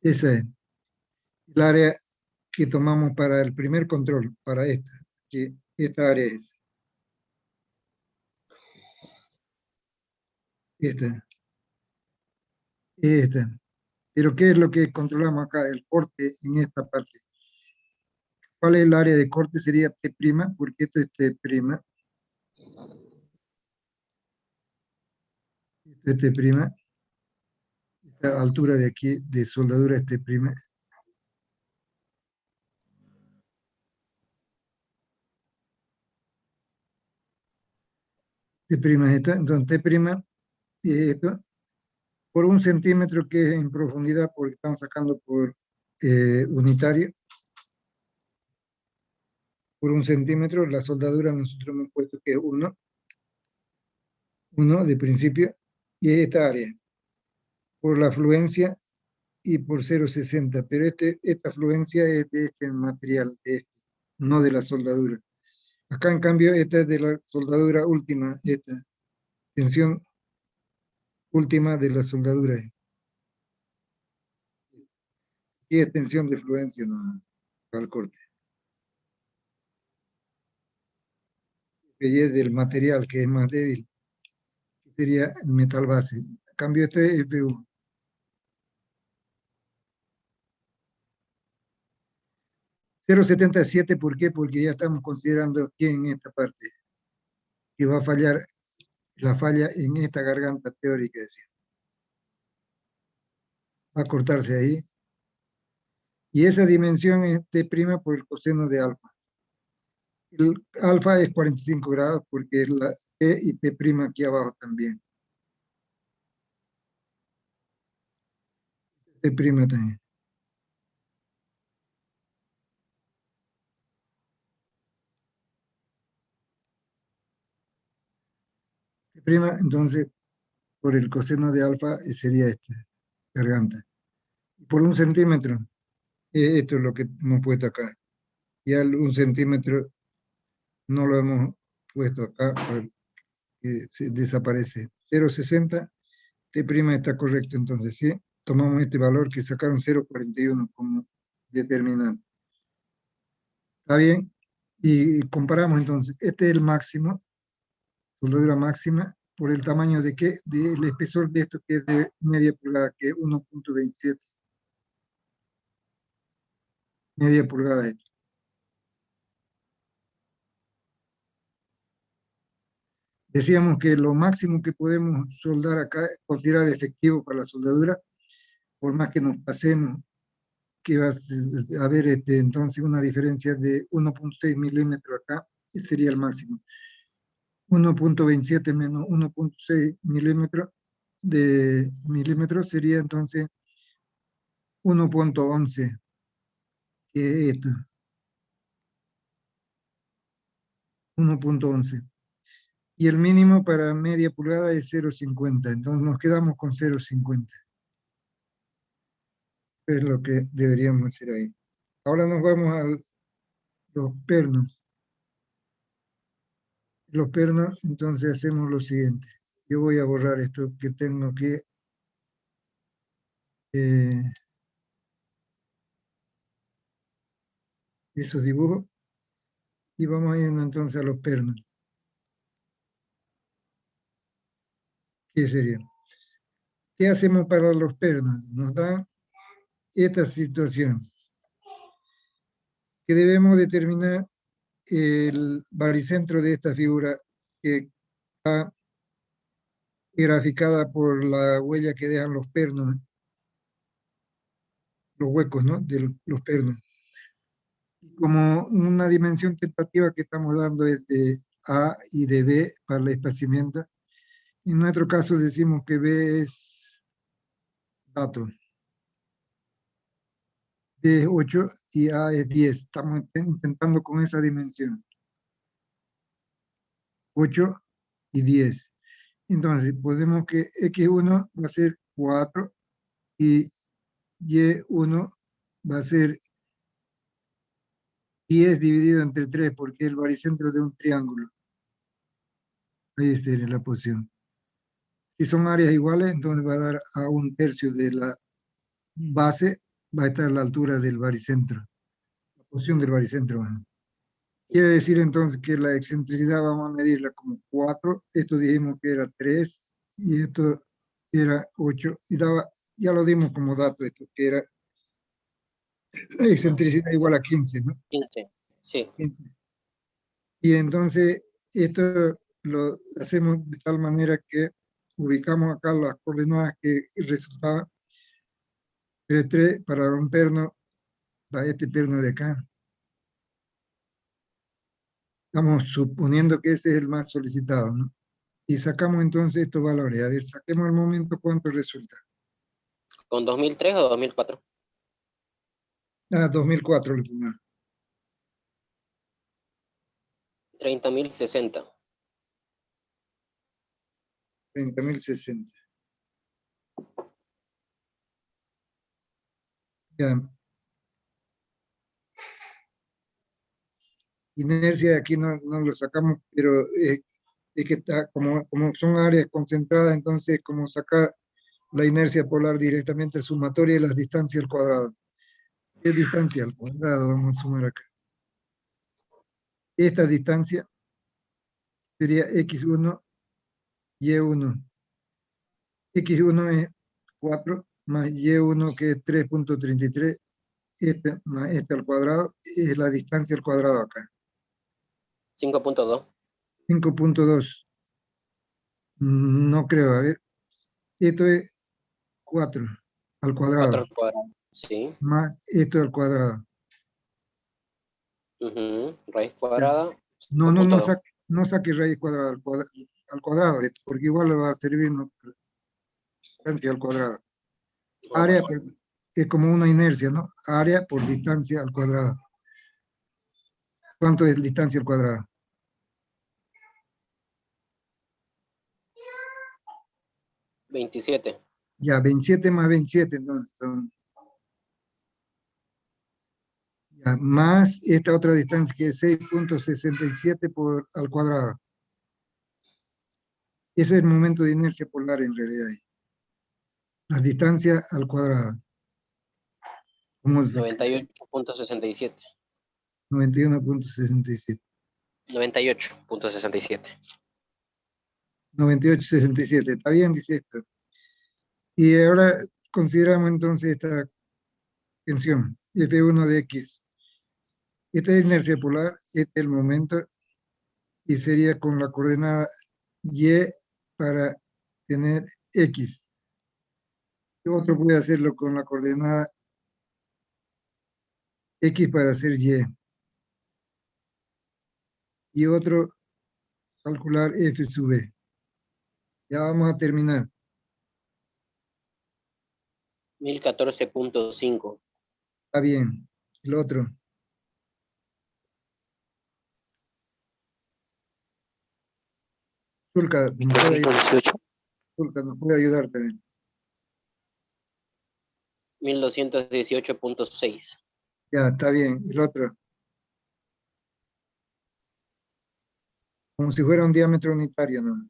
Esa es el área que tomamos para el primer control, para esta, que esta área es. Esta. Pero ¿qué es lo que controlamos acá? El corte en esta parte. ¿Cuál es el área de corte? Sería T', porque esto es T'. Esto es T'. Esta altura de aquí de soldadura es T'. T' es esto, entonces T' es esto, por 1 centímetro que es en profundidad, porque estamos sacando por unitario, por 1 centímetro, la soldadura nosotros hemos puesto que es 1 de principio, y es esta área, por la fluencia y por 0,60, pero esta fluencia es de este material, no de la soldadura. Acá en cambio esta es de la soldadura última, esta tensión última de la soldadura. Y es tensión de fluencia, no, al corte. Que es del material que es más débil, que sería el metal base. En cambio este es FU. .077, ¿por qué? Porque ya estamos considerando aquí en esta parte que va a fallar la falla en esta garganta teórica. Va a cortarse ahí. Y esa dimensión es T' por el coseno de alfa. El alfa es 45 grados porque es la T y T' aquí abajo también. T' también. T', entonces, por el coseno de alfa sería esta garganta. Por 1 centímetro, esto es lo que hemos puesto acá. Ya el 1 centímetro no lo hemos puesto acá porque desaparece. 0,60, T' está correcto, entonces, ¿sí? Tomamos este valor que sacaron 0,41 como determinante. ¿Está bien? Y comparamos entonces, este es el máximo, soldadura máxima, por el tamaño de qué, del espesor de esto que es de media pulgada, que es 1,27. Media pulgada esto. Decíamos que lo máximo que podemos soldar acá, considerar efectivo para la soldadura, por más que nos pasemos, que va a haber entonces una diferencia de 1,6 milímetros acá, ese sería el máximo. 1,27 menos 1,6 milímetros sería entonces 1,11, que es esto. 1,11. Y el mínimo para media pulgada es 0,50. Entonces nos quedamos con 0,50. Es lo que deberíamos hacer ahí. Ahora nos vamos a los pernos. Los pernos, entonces hacemos lo siguiente. Yo voy a borrar esto que tengo que... esos dibujos. Y vamos a irnos entonces a los pernos. ¿Qué sería? ¿Qué hacemos para los pernos? Nos da esta situación. Que debemos determinar el baricentro de esta figura que está graficada por la huella que dejan los pernos, los huecos, ¿no? De los pernos. Como una dimensión tentativa que estamos dando es de A y de B para el espaciamiento. En nuestro caso decimos que B es dato. B es 8 y A es 10. Estamos intentando con esa dimensión. 8 y 10. Entonces, podemos que X1 va a ser 4 y Y1 va a ser 10 dividido entre 3 porque es el baricentro de un triángulo. Ahí está la posición. Si son áreas iguales, entonces va a dar a 1/3 de la base, va a estar a la altura del baricentro. La posición del baricentro. Bueno. Quiere decir entonces que la excentricidad vamos a medirla como 4. Esto dijimos que era 3 y esto era 8. Y daba, ya lo dimos como dato esto, que era la excentricidad igual a 15, ¿no? 15, sí. 15. Y entonces esto lo hacemos de tal manera que ubicamos acá las coordenadas que resultaban. 3 para un perno, para este perno de acá. Estamos suponiendo que ese es el más solicitado, ¿no? Y sacamos entonces estos valores. A ver, saquemos al momento cuánto resulta. ¿Con 2003 o 2004? 2004 lo primero. 30.060. 30.060. Ya. Inercia de aquí no lo sacamos, pero es que está, como son áreas concentradas, entonces como sacar la inercia polar directamente sumatoria de las distancias al cuadrado. ¿Qué distancia al cuadrado vamos a sumar acá? Esta distancia sería X1, Y1. X1 es 4 más Y1 que es 3.33. Este más este al cuadrado es la distancia al cuadrado acá. 5.2. 5.2. No creo, a ver. Esto es 4 al 4 cuadrado. al cuadrado. Sí. Más esto al cuadrado. Raíz cuadrada. No 5.2. saque raíz cuadrada al cuadrado, porque igual le va a servir distancia al cuadrado. Área es como una inercia, ¿no? Área por distancia al cuadrado. ¿Cuánto es distancia al cuadrado? $27. Ya, 27 más 27, entonces son... Ya, más esta otra distancia que es 6.67 al cuadrado. Ese es el momento de inercia polar en realidad. La distancia al cuadrado. 98.67. 91.67. 98.67. 98.67. Está bien, dice esto. Y ahora consideramos entonces esta tensión, F1 de X. Esta es inercia polar, este es el momento, y sería con la coordenada Y para tener X. Otro puede hacerlo con la coordenada X para hacer Y. Y otro calcular F sub B. Ya vamos a terminar. 1014.5. Está bien. El otro. Zulka, nos puede ayudar también. 1218.6. Ya, está bien. El otro. Como si fuera un diámetro unitario, ¿no?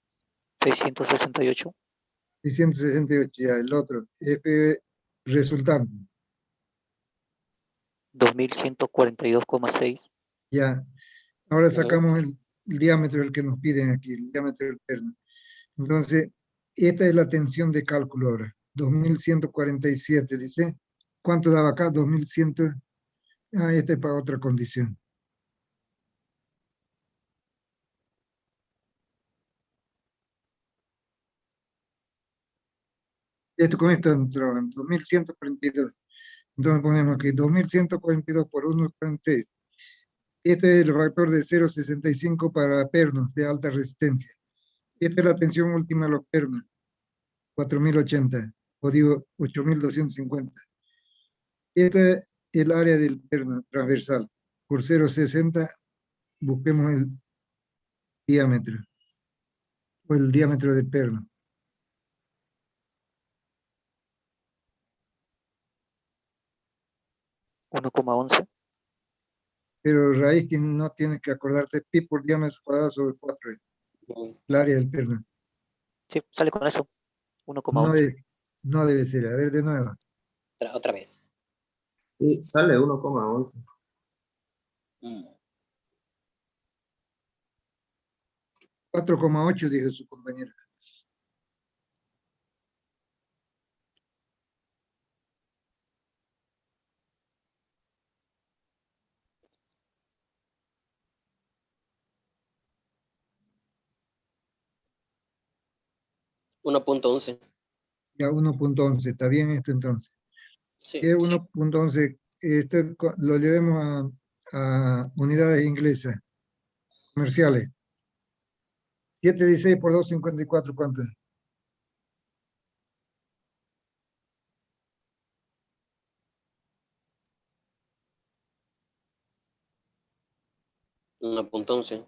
668. 668, ya. El otro. F resultante. 2142,6. Ya. Ahora sacamos el diámetro, el que nos piden aquí, el diámetro del perno. Entonces, esta es la tensión de cálculo ahora. 2147, dice. ¿Cuánto daba acá? 2100. Ah, este es para otra condición. Con esto entró en 2142. Entonces ponemos aquí 2142 por 1,46. Este es el factor de 0,65 para pernos de alta resistencia. Esta es la tensión última de los pernos, 4080, o digo 8250. Esta es el área del perno transversal. Por 0,60 busquemos el diámetro, o el diámetro del perno. $1,11. Pero raíz que no tienes que acordarte, pi por diámetro cuadrado sobre 4, el área del perno. Sí, sale con eso. No 1,11. no debe ser. A ver, de nuevo. Otra vez. Sí, sale 1,11. 4,8 dijo su compañero. $1,11. Ya 1,11. ¿Está bien esto entonces? Sí, Es 1,11. Lo llevemos a unidades inglesas, comerciales. 716 por 254, ¿cuánto es? $1,11.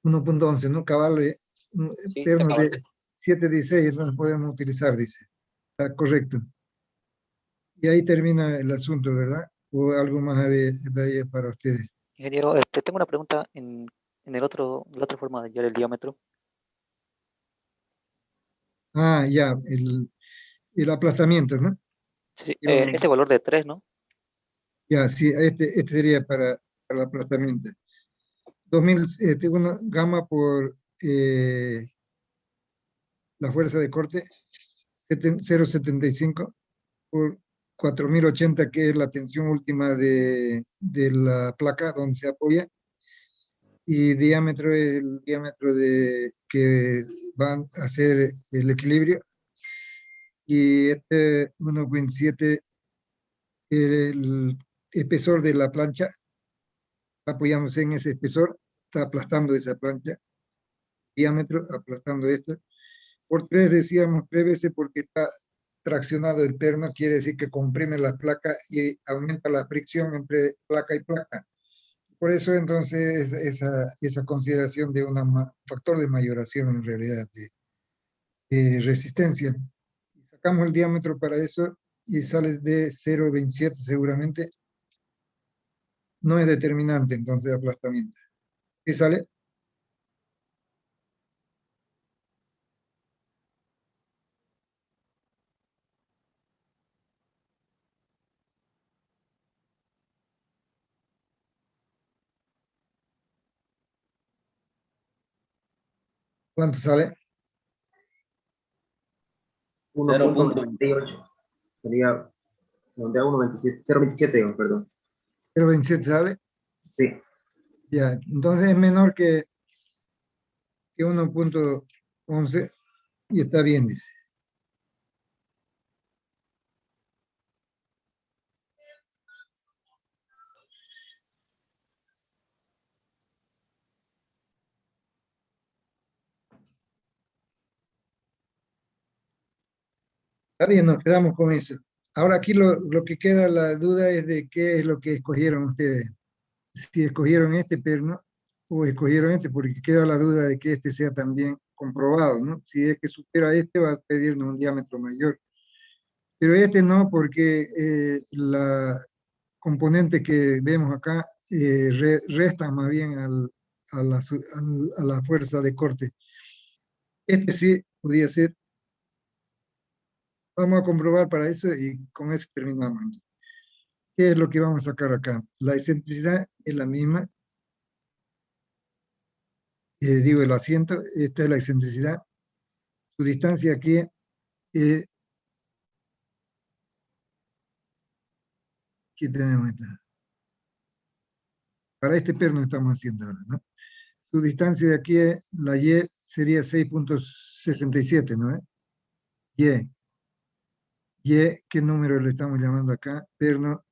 1,11, ¿no? Cabal, Sí, pernos cabal. de 716 no los podemos utilizar, dice. Está correcto. Y ahí termina el asunto, ¿verdad? ¿O algo más había para ustedes? Ingeniero, tengo una pregunta en la otra forma de hallar el diámetro. Ah, ya, el aplazamiento, ¿no? Sí, ese valor de 3, ¿no? Ya, sí, este sería para el aplazamiento. 2000, una gama por la fuerza de corte, 0,75 por 4080, que es la tensión última de la placa donde se apoya, y diámetro es el diámetro que van a hacer el equilibrio, y este 1,7 el espesor de la plancha, apoyándose en ese espesor, está aplastando esa plancha, diámetro, aplastando esto. Por 3 decíamos 3 veces porque está traccionado el perno, quiere decir que comprime la placa y aumenta la fricción entre placa y placa. Por eso entonces esa consideración de un factor de mayoración en realidad de resistencia. Sacamos el diámetro para eso y sale de 0,27 seguramente. No es determinante entonces de aplastamiento. ¿Qué sale? ¿Cuánto sale? 1,98. Sería donde a 1,27. 0,27, perdón. 0,27 sale. Sí. Ya, entonces es menor que 1,11 y está bien, dice. Está bien, nos quedamos con eso. Ahora aquí lo que queda la duda es de qué es lo que escogieron ustedes. Si escogieron este perno o escogieron este porque queda la duda de que este sea también comprobado, ¿no? Si es que supera este, va a pedirnos un diámetro mayor. Pero este no, porque la componente que vemos acá resta más bien a la fuerza de corte. Este sí podría ser. Vamos a comprobar para eso y con eso terminamos. ¿Qué es lo que vamos a sacar acá? La excentricidad es la misma. Digo, el asiento, esta es la excentricidad. Su distancia aquí aquí tenemos esta. Para este perno estamos haciendo ahora, ¿no? Su distancia de aquí, la Y sería 6.67, ¿no? Y. Y, ¿qué número le estamos llamando acá? Perno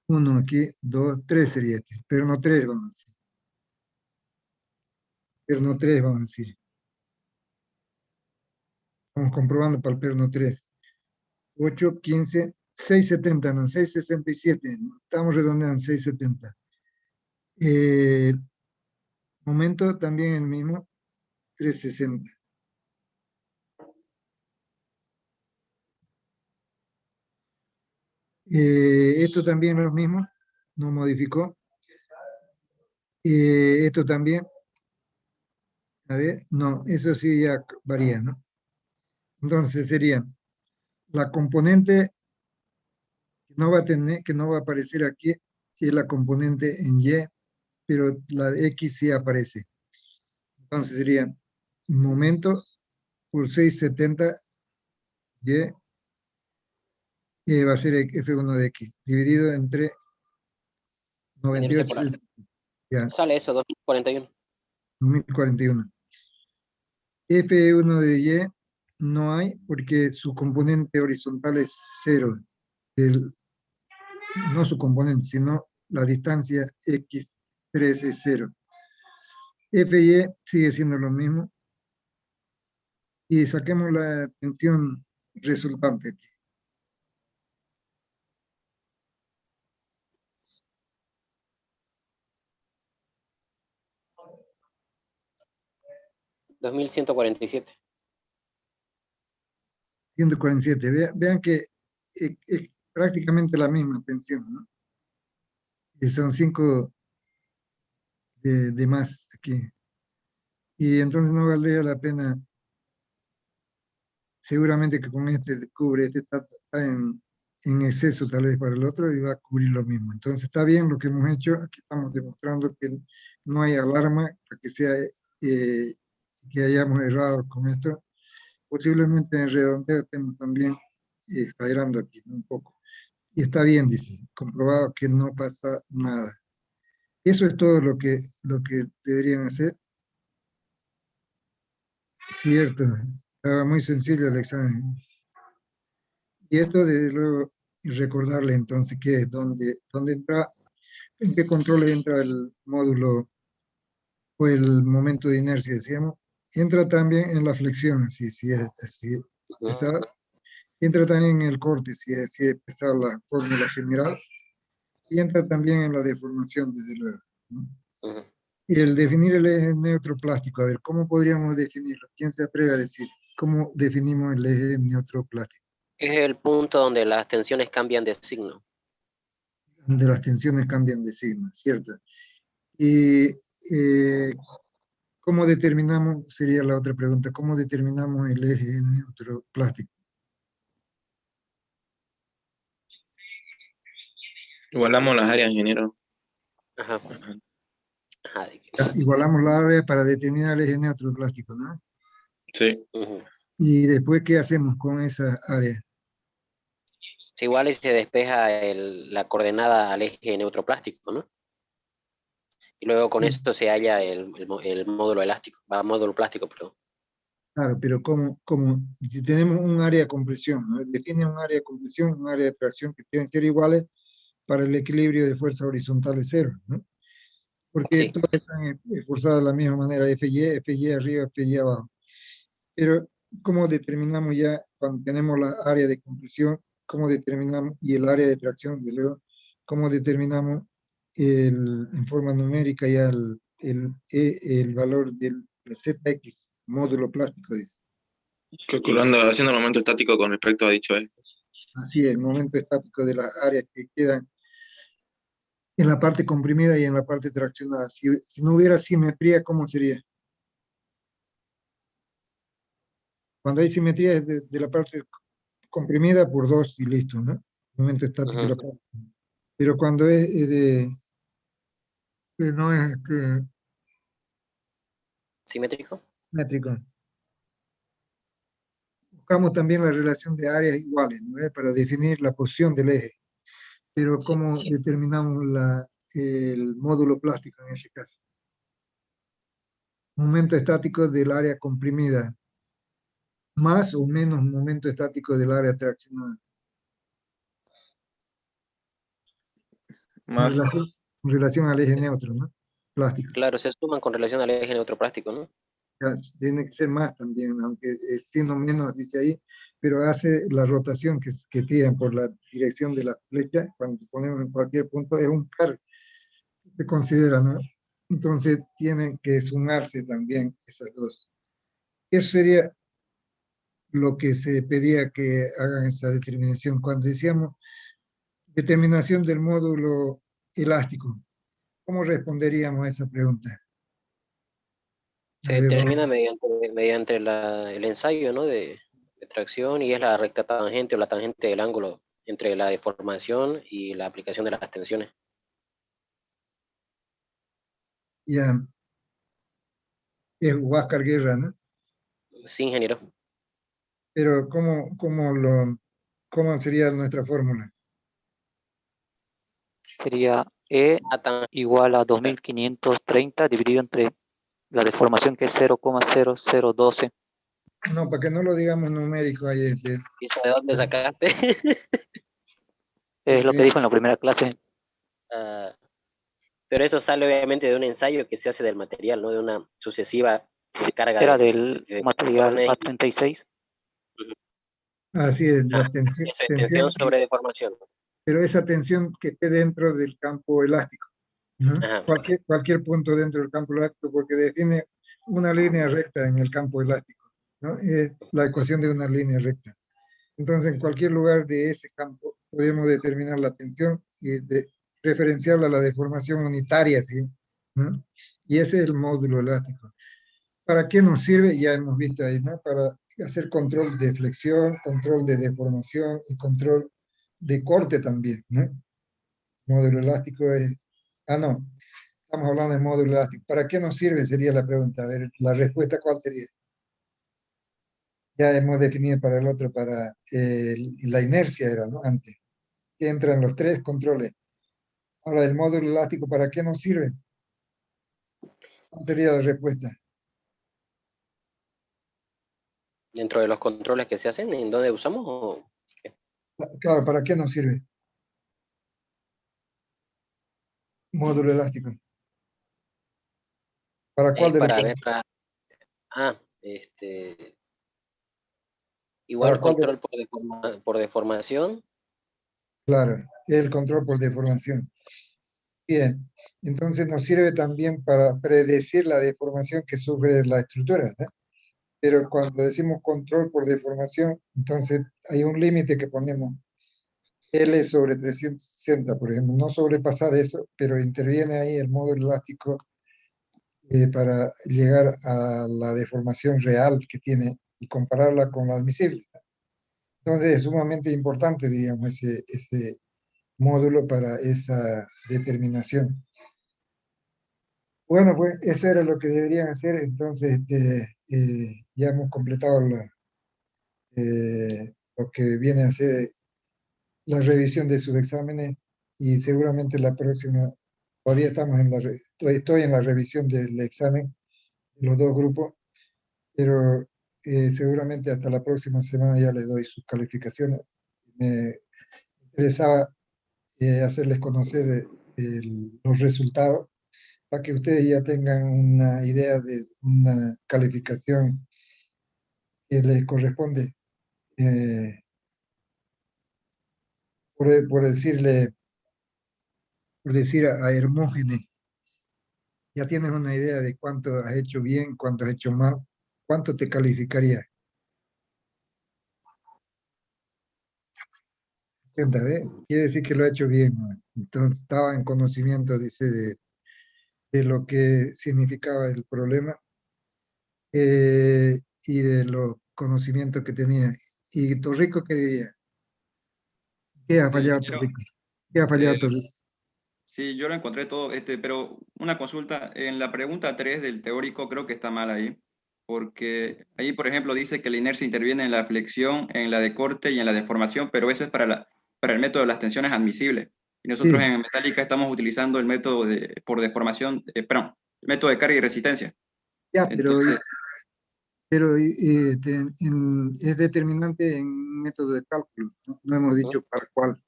1 aquí, 2, 3 sería este. Perno 3 vamos a decir. Perno 3 vamos a decir. Estamos comprobando para el perno 3. 8, 15, 6.70, no, 6.67. Estamos redondeando en 6.70. Momento también el mismo, 3.60. Esto también es lo mismo, no modificó. Esto también, a ver, no, eso sí ya varía, ¿no? Entonces sería la componente que no va a tener, que no va a aparecer aquí, es la componente en Y, pero la de X sí aparece. Entonces sería momento por 6.70 Y va a ser F1 de X, dividido entre Inercia 98, polar. ya, Sale eso, 2041. 2041. F1 de Y no hay porque su componente horizontal es 0. No su componente, sino la distancia X3 es 0. Fy sigue siendo lo mismo. Y saquemos la tensión resultante aquí. $2.147. 147. Vean que es prácticamente la misma tensión, ¿no? Y son 5 de más aquí. Y entonces no valdría la pena, seguramente que con este cubre, este está en exceso tal vez para el otro y va a cubrir lo mismo. Entonces está bien lo que hemos hecho, aquí estamos demostrando que no hay alarma para que sea que hayamos errado con esto. Posiblemente en el redondeo estemos también exagerando aquí un poco. Y está bien, dice, comprobado que no pasa nada. Eso es todo lo que deberían hacer. Cierto, estaba muy sencillo el examen. Y esto, desde luego, recordarle entonces que es dónde entra, en qué control entra el módulo o el momento de inercia, decíamos. Entra también en la flexión, si es así pesado. Entra también en el corte, si es pesado la fórmula general. Y entra también en la deformación, desde luego, ¿no? Y el definir el eje neutro plástico, a ver, ¿cómo podríamos definirlo? ¿Quién se atreve a decir cómo definimos el eje neutro plástico? Es el punto donde las tensiones cambian de signo. Donde las tensiones cambian de signo, ¿cierto? Y ¿cómo determinamos, sería la otra pregunta, cómo determinamos el eje neutro plástico? Igualamos las áreas, ingeniero. Ajá. Igualamos la área para determinar el eje neutro plástico, ¿no? Sí. Y después, ¿qué hacemos con esa área? Se igual y se despeja la coordenada al eje neutroplástico, ¿no? Y luego con esto se halla el módulo elástico, módulo plástico, perdón. Claro, pero si tenemos un área de compresión, ¿no? Define un área de compresión, un área de tracción que deben ser iguales para el equilibrio de fuerza horizontal de cero, ¿no? Porque Sí. todas están esforzadas de la misma manera, FY arriba, FY abajo. Pero, ¿cómo determinamos ya, cuando tenemos la área de compresión, cómo determinamos, y el área de tracción, de luego, cómo determinamos en forma numérica ya el valor del ZX, módulo plástico, dice. Calculando, haciendo el momento estático con respecto a dicho eje. Así es, el momento estático de las áreas que quedan en la parte comprimida y en la parte traccionada. Si no hubiera simetría, ¿cómo sería? Cuando hay simetría es de la parte comprimida por 2 y listo, ¿no? Momento estático de la parte. Pero cuando es que no es ¿Simétrico? simétrico, buscamos también la relación de áreas iguales, ¿no? Para definir la posición del eje. Pero Sí. ¿cómo determinamos el módulo plástico en ese caso? Momento estático del área comprimida, más o menos momento estático del área traccionada. En Más. relación al eje neutro, ¿no? Plástico. Claro, se suman con relación al eje neutroplástico, ¿no? Ya, tiene que ser más también, aunque siendo menos, dice ahí, pero hace la rotación que fijan por la dirección de la flecha, cuando ponemos en cualquier punto, es un par, se considera, ¿no? Entonces tienen que sumarse también esas dos. Eso sería lo que se pedía que hagan esa determinación. Cuando decíamos determinación del módulo elástico, ¿cómo responderíamos a esa pregunta? Se A ver, determina mediante el ensayo, ¿no? De tracción, y es la recta tangente o la tangente del ángulo entre la deformación y la aplicación de las tensiones. ya, es Huáscar Guerra, ¿no? Sí, ingeniero. Pero ¿cómo sería nuestra fórmula? Sería E La tan- igual a 2530 dividido entre la deformación, que es 0,0012. No, para que no lo digamos numérico ahí, ¿Eso de dónde sacaste? Es lo que dijo en la primera clase. Ah, pero eso sale obviamente de un ensayo que se hace del material, ¿no? De una sucesiva carga Era de del material electrones. A36. así es, la Eso es tensión tensión, sobre deformación. pero esa tensión que esté dentro del campo elástico, ¿no? Ajá. Cualquier punto dentro del campo elástico, porque define una línea recta en el campo elástico, ¿no? Es la ecuación de una línea recta. Entonces, en cualquier lugar de ese campo podemos determinar la tensión y referenciarla a la deformación unitaria, ¿sí? ¿No? Y ese es el módulo elástico. ¿Para qué nos sirve? Ya hemos visto ahí, ¿no? Para hacer control de flexión, control de deformación y control de corte también, ¿no? Módulo elástico es... Ah, no, estamos hablando de módulo elástico. ¿Para qué nos sirve? Sería la pregunta. A ver, la respuesta, ¿cuál sería? Ya hemos definido para el otro, para la inercia era, ¿no? Antes. Que entran los tres controles. Ahora, el módulo elástico, ¿para qué nos sirve? ¿Cuál sería la respuesta? Dentro de los controles que se hacen, ¿en dónde usamos? Claro, ¿para qué nos sirve? Módulo elástico. ¿Para cuál Es de los para dos? ver ¿Para igual cuál de control por deformación. Claro, el control por deformación. Bien, entonces nos sirve también para predecir la deformación que sufre la estructura, ¿no? Pero cuando decimos control por deformación, entonces hay un límite que ponemos, L sobre 360, por ejemplo, no sobrepasar eso, pero interviene ahí el módulo elástico para llegar a la deformación real que tiene y compararla con la admisible. Entonces es sumamente importante, digamos, ese módulo para esa determinación. Bueno, pues eso era lo que deberían hacer, entonces ya hemos completado lo que viene a ser la revisión de sus exámenes y seguramente la próxima, todavía estamos estoy en la revisión del examen, los dos grupos, pero seguramente hasta la próxima semana ya les doy sus calificaciones. Me interesaba hacerles conocer los resultados para que ustedes ya tengan una idea de una calificación que les corresponde. Por decir a Hermógenes, ya tienes una idea de cuánto has hecho bien, cuánto has hecho mal, cuánto te calificaría. 60, ¿ves? Quiere decir que lo ha hecho bien, ¿no? Entonces estaba en conocimiento, dice, de lo que significaba el problema y de los conocimientos que tenía. ¿Y Torrico qué diría? ¿Qué ha fallado Ingeniero, Torrico? ¿Qué ha fallado Torrico? sí, yo lo encontré todo, pero una consulta, en la pregunta 3 del teórico creo que está mal ahí, porque ahí, por ejemplo, dice que la inercia interviene en la flexión, en la de corte y en la deformación, pero eso es para el método de las tensiones admisibles. Y nosotros Sí, en metálica estamos utilizando el método por deformación, perdón, el método de carga y resistencia. ya, Entonces, pero es determinante en método de cálculo, no, no hemos dicho para cuál,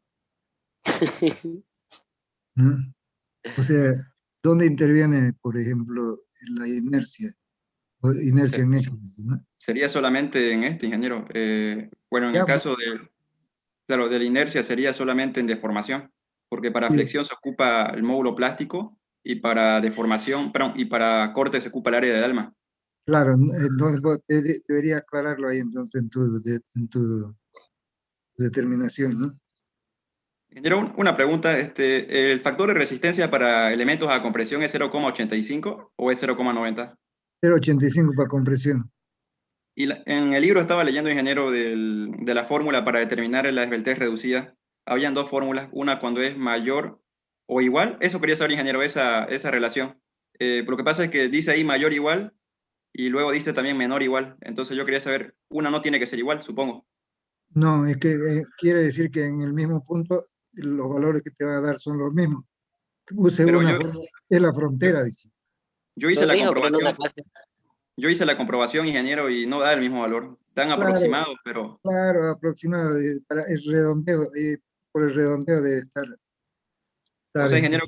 ¿no? O sea, ¿dónde interviene, por ejemplo, la inercia? O inercia se- en X, ¿no? sería solamente en este, ingeniero. Bueno, en Ya, el caso claro, de la inercia sería solamente en deformación, porque para sí, flexión se ocupa el módulo plástico y para deformación, perdón, y para corte se ocupa el área del alma. claro, entonces vos debería aclararlo ahí entonces en tu determinación, ¿no? Ingeniero, una pregunta, ¿el factor de resistencia para elementos a compresión es 0,85 o es 0,90? 0,85 para compresión. Y en el libro estaba leyendo, ingeniero, de la fórmula para determinar la esbeltez reducida. Habían dos fórmulas, una cuando es mayor o igual. Eso quería saber, ingeniero, esa relación. Lo que pasa es que dice ahí mayor igual y luego dice también menor igual. Entonces yo quería saber, una no tiene que ser igual, supongo. No, es que quiere decir que en el mismo punto los valores que te va a dar son los mismos. Use Pero una forma, es la yo, frontera, dice. yo hice Lo la dijo, creo, en una comprobación, clase. yo hice la comprobación, ingeniero, y no da el mismo valor. Dan Claro, aproximados, pero... claro, aproximado, para el redondeo, por el redondeo debe estar, O estar, sea, ingeniero,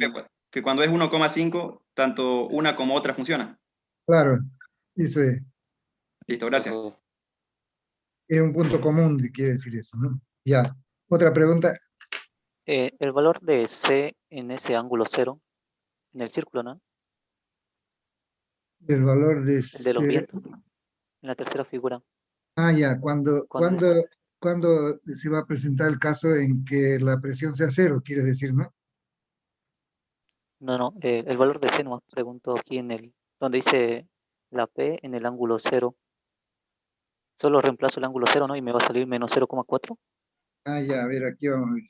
que cuando es 1,5, tanto una como otra funciona. claro, eso Listo, gracias. Ujú. es un punto común, quiere decir eso, ¿no? Ya, otra pregunta, El valor de C en ese ángulo 0, en el círculo, ¿no? el valor de El de los C. vientos, en la tercera figura. Ah, ya, cuando, Cuando es, cuando, cuando se va a presentar el caso en que la presión sea cero, quiere decir, ¿no? no, el valor de C nomás pregunto aquí donde dice la P en el ángulo 0. Solo reemplazo el ángulo 0, ¿no? Y me va a salir menos 0,4. Ah, ya, a ver, aquí vamos a ver.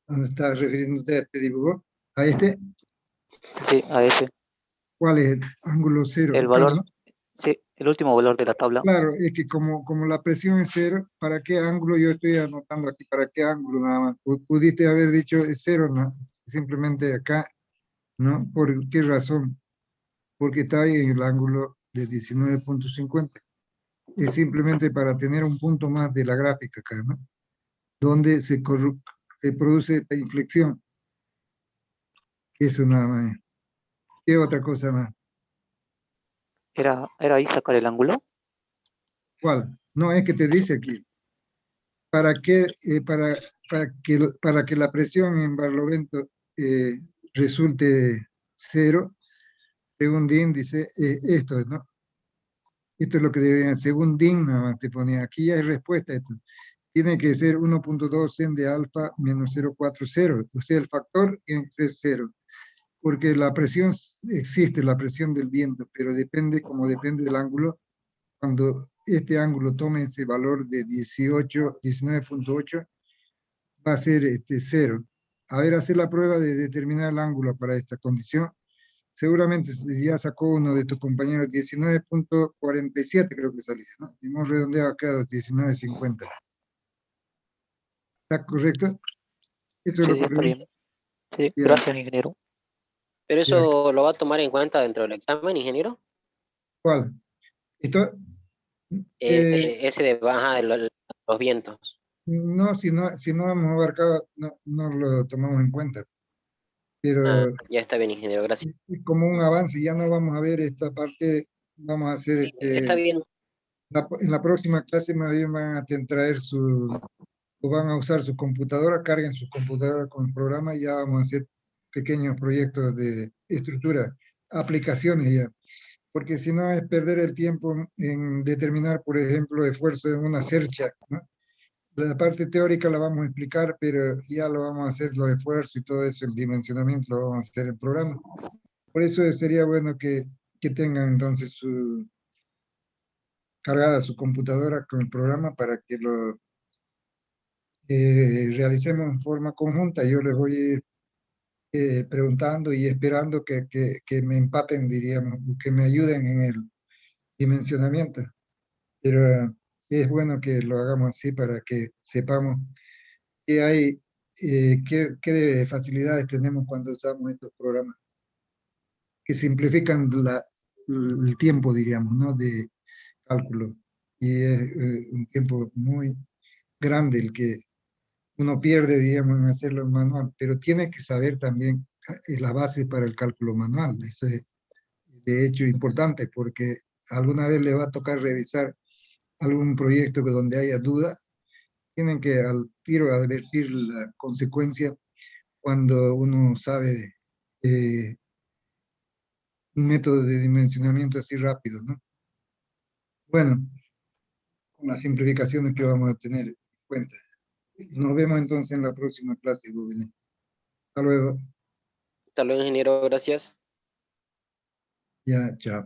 ¿Dónde estás refiriéndote a este dibujo? ¿A este? Sí, a ese. ¿Cuál es el ángulo cero? El Acá, valor, ¿no? sí, el último valor de la tabla. Claro, es que como la presión es cero, ¿para qué ángulo? Yo estoy anotando aquí, ¿para qué ángulo nada más? Pudiste haber dicho es cero, ¿no? Simplemente acá, ¿no? ¿Por qué razón? Porque está ahí en el ángulo de 19,50. Es simplemente para tener un punto más de la gráfica acá, ¿no? Donde se produce la inflexión. Eso nada más. ¿Qué otra cosa más? Era ahí sacar el ángulo. ¿Cuál? No, es que te dice aquí. ¿Para qué? Para que la presión en Barlovento resulte cero, según DIN dice esto, ¿no? Esto es lo que deberían, según DIN nada más te ponía. Aquí ya hay respuesta a esto. Tiene que ser 1,2 sen de alfa menos 0,40. O sea, el factor tiene que ser cero. Porque la presión existe, la presión del viento, pero depende, como depende del ángulo, cuando este ángulo tome ese valor de 19,8, va a ser cero. A ver, hacer la prueba de determinar el ángulo para esta condición. Seguramente ya sacó uno de tus compañeros, 19,47 creo que salía, ¿no? Y hemos redondeado acá a 19,50. ¿Está correcto? Eso es Sí, lo sí, que está pregunto. bien. Sí, Ya, gracias, ingeniero. Pero ya. eso lo va a tomar en cuenta dentro del examen, ingeniero. ¿Cuál? Esto, Ese de baja de los vientos. no, si no hemos abarcado, no, no lo tomamos en cuenta. Ah, Pero ya está bien, ingeniero, gracias. es como un avance, ya no vamos a ver esta parte, vamos a hacer, Sí, está bien. en la próxima clase más bien van a traer o van a usar su computadora, carguen su computadora con el programa y ya vamos a hacer pequeños proyectos estructura, aplicaciones ya. Porque si no es perder el tiempo en determinar, por ejemplo, esfuerzo en una cercha, ¿no? La parte teórica la vamos a explicar, pero ya lo vamos a hacer los esfuerzos y todo eso, el dimensionamiento lo vamos a hacer en el programa. Por eso sería bueno que tengan entonces cargada su computadora con el programa para que lo realicemos en forma conjunta. Yo les voy a ir preguntando y esperando que me empaten, diríamos, que me ayuden en el dimensionamiento. Pero es bueno que lo hagamos así para que sepamos qué hay, qué facilidades tenemos cuando usamos estos programas, que simplifican el tiempo, diríamos, ¿no? De cálculo. Y es un tiempo muy grande el que uno pierde, digamos, en hacerlo en manual, pero tiene que saber también la base para el cálculo manual. Eso es, de hecho, importante porque alguna vez le va a tocar revisar algún proyecto donde haya dudas. Tienen que al tiro advertir la consecuencia cuando uno sabe un método de dimensionamiento así rápido, ¿no? Bueno, con las simplificaciones que vamos a tener en cuenta. Nos vemos entonces en la próxima clase, jóvenes. Hasta luego. Hasta luego, ingeniero, gracias. Ya, chao.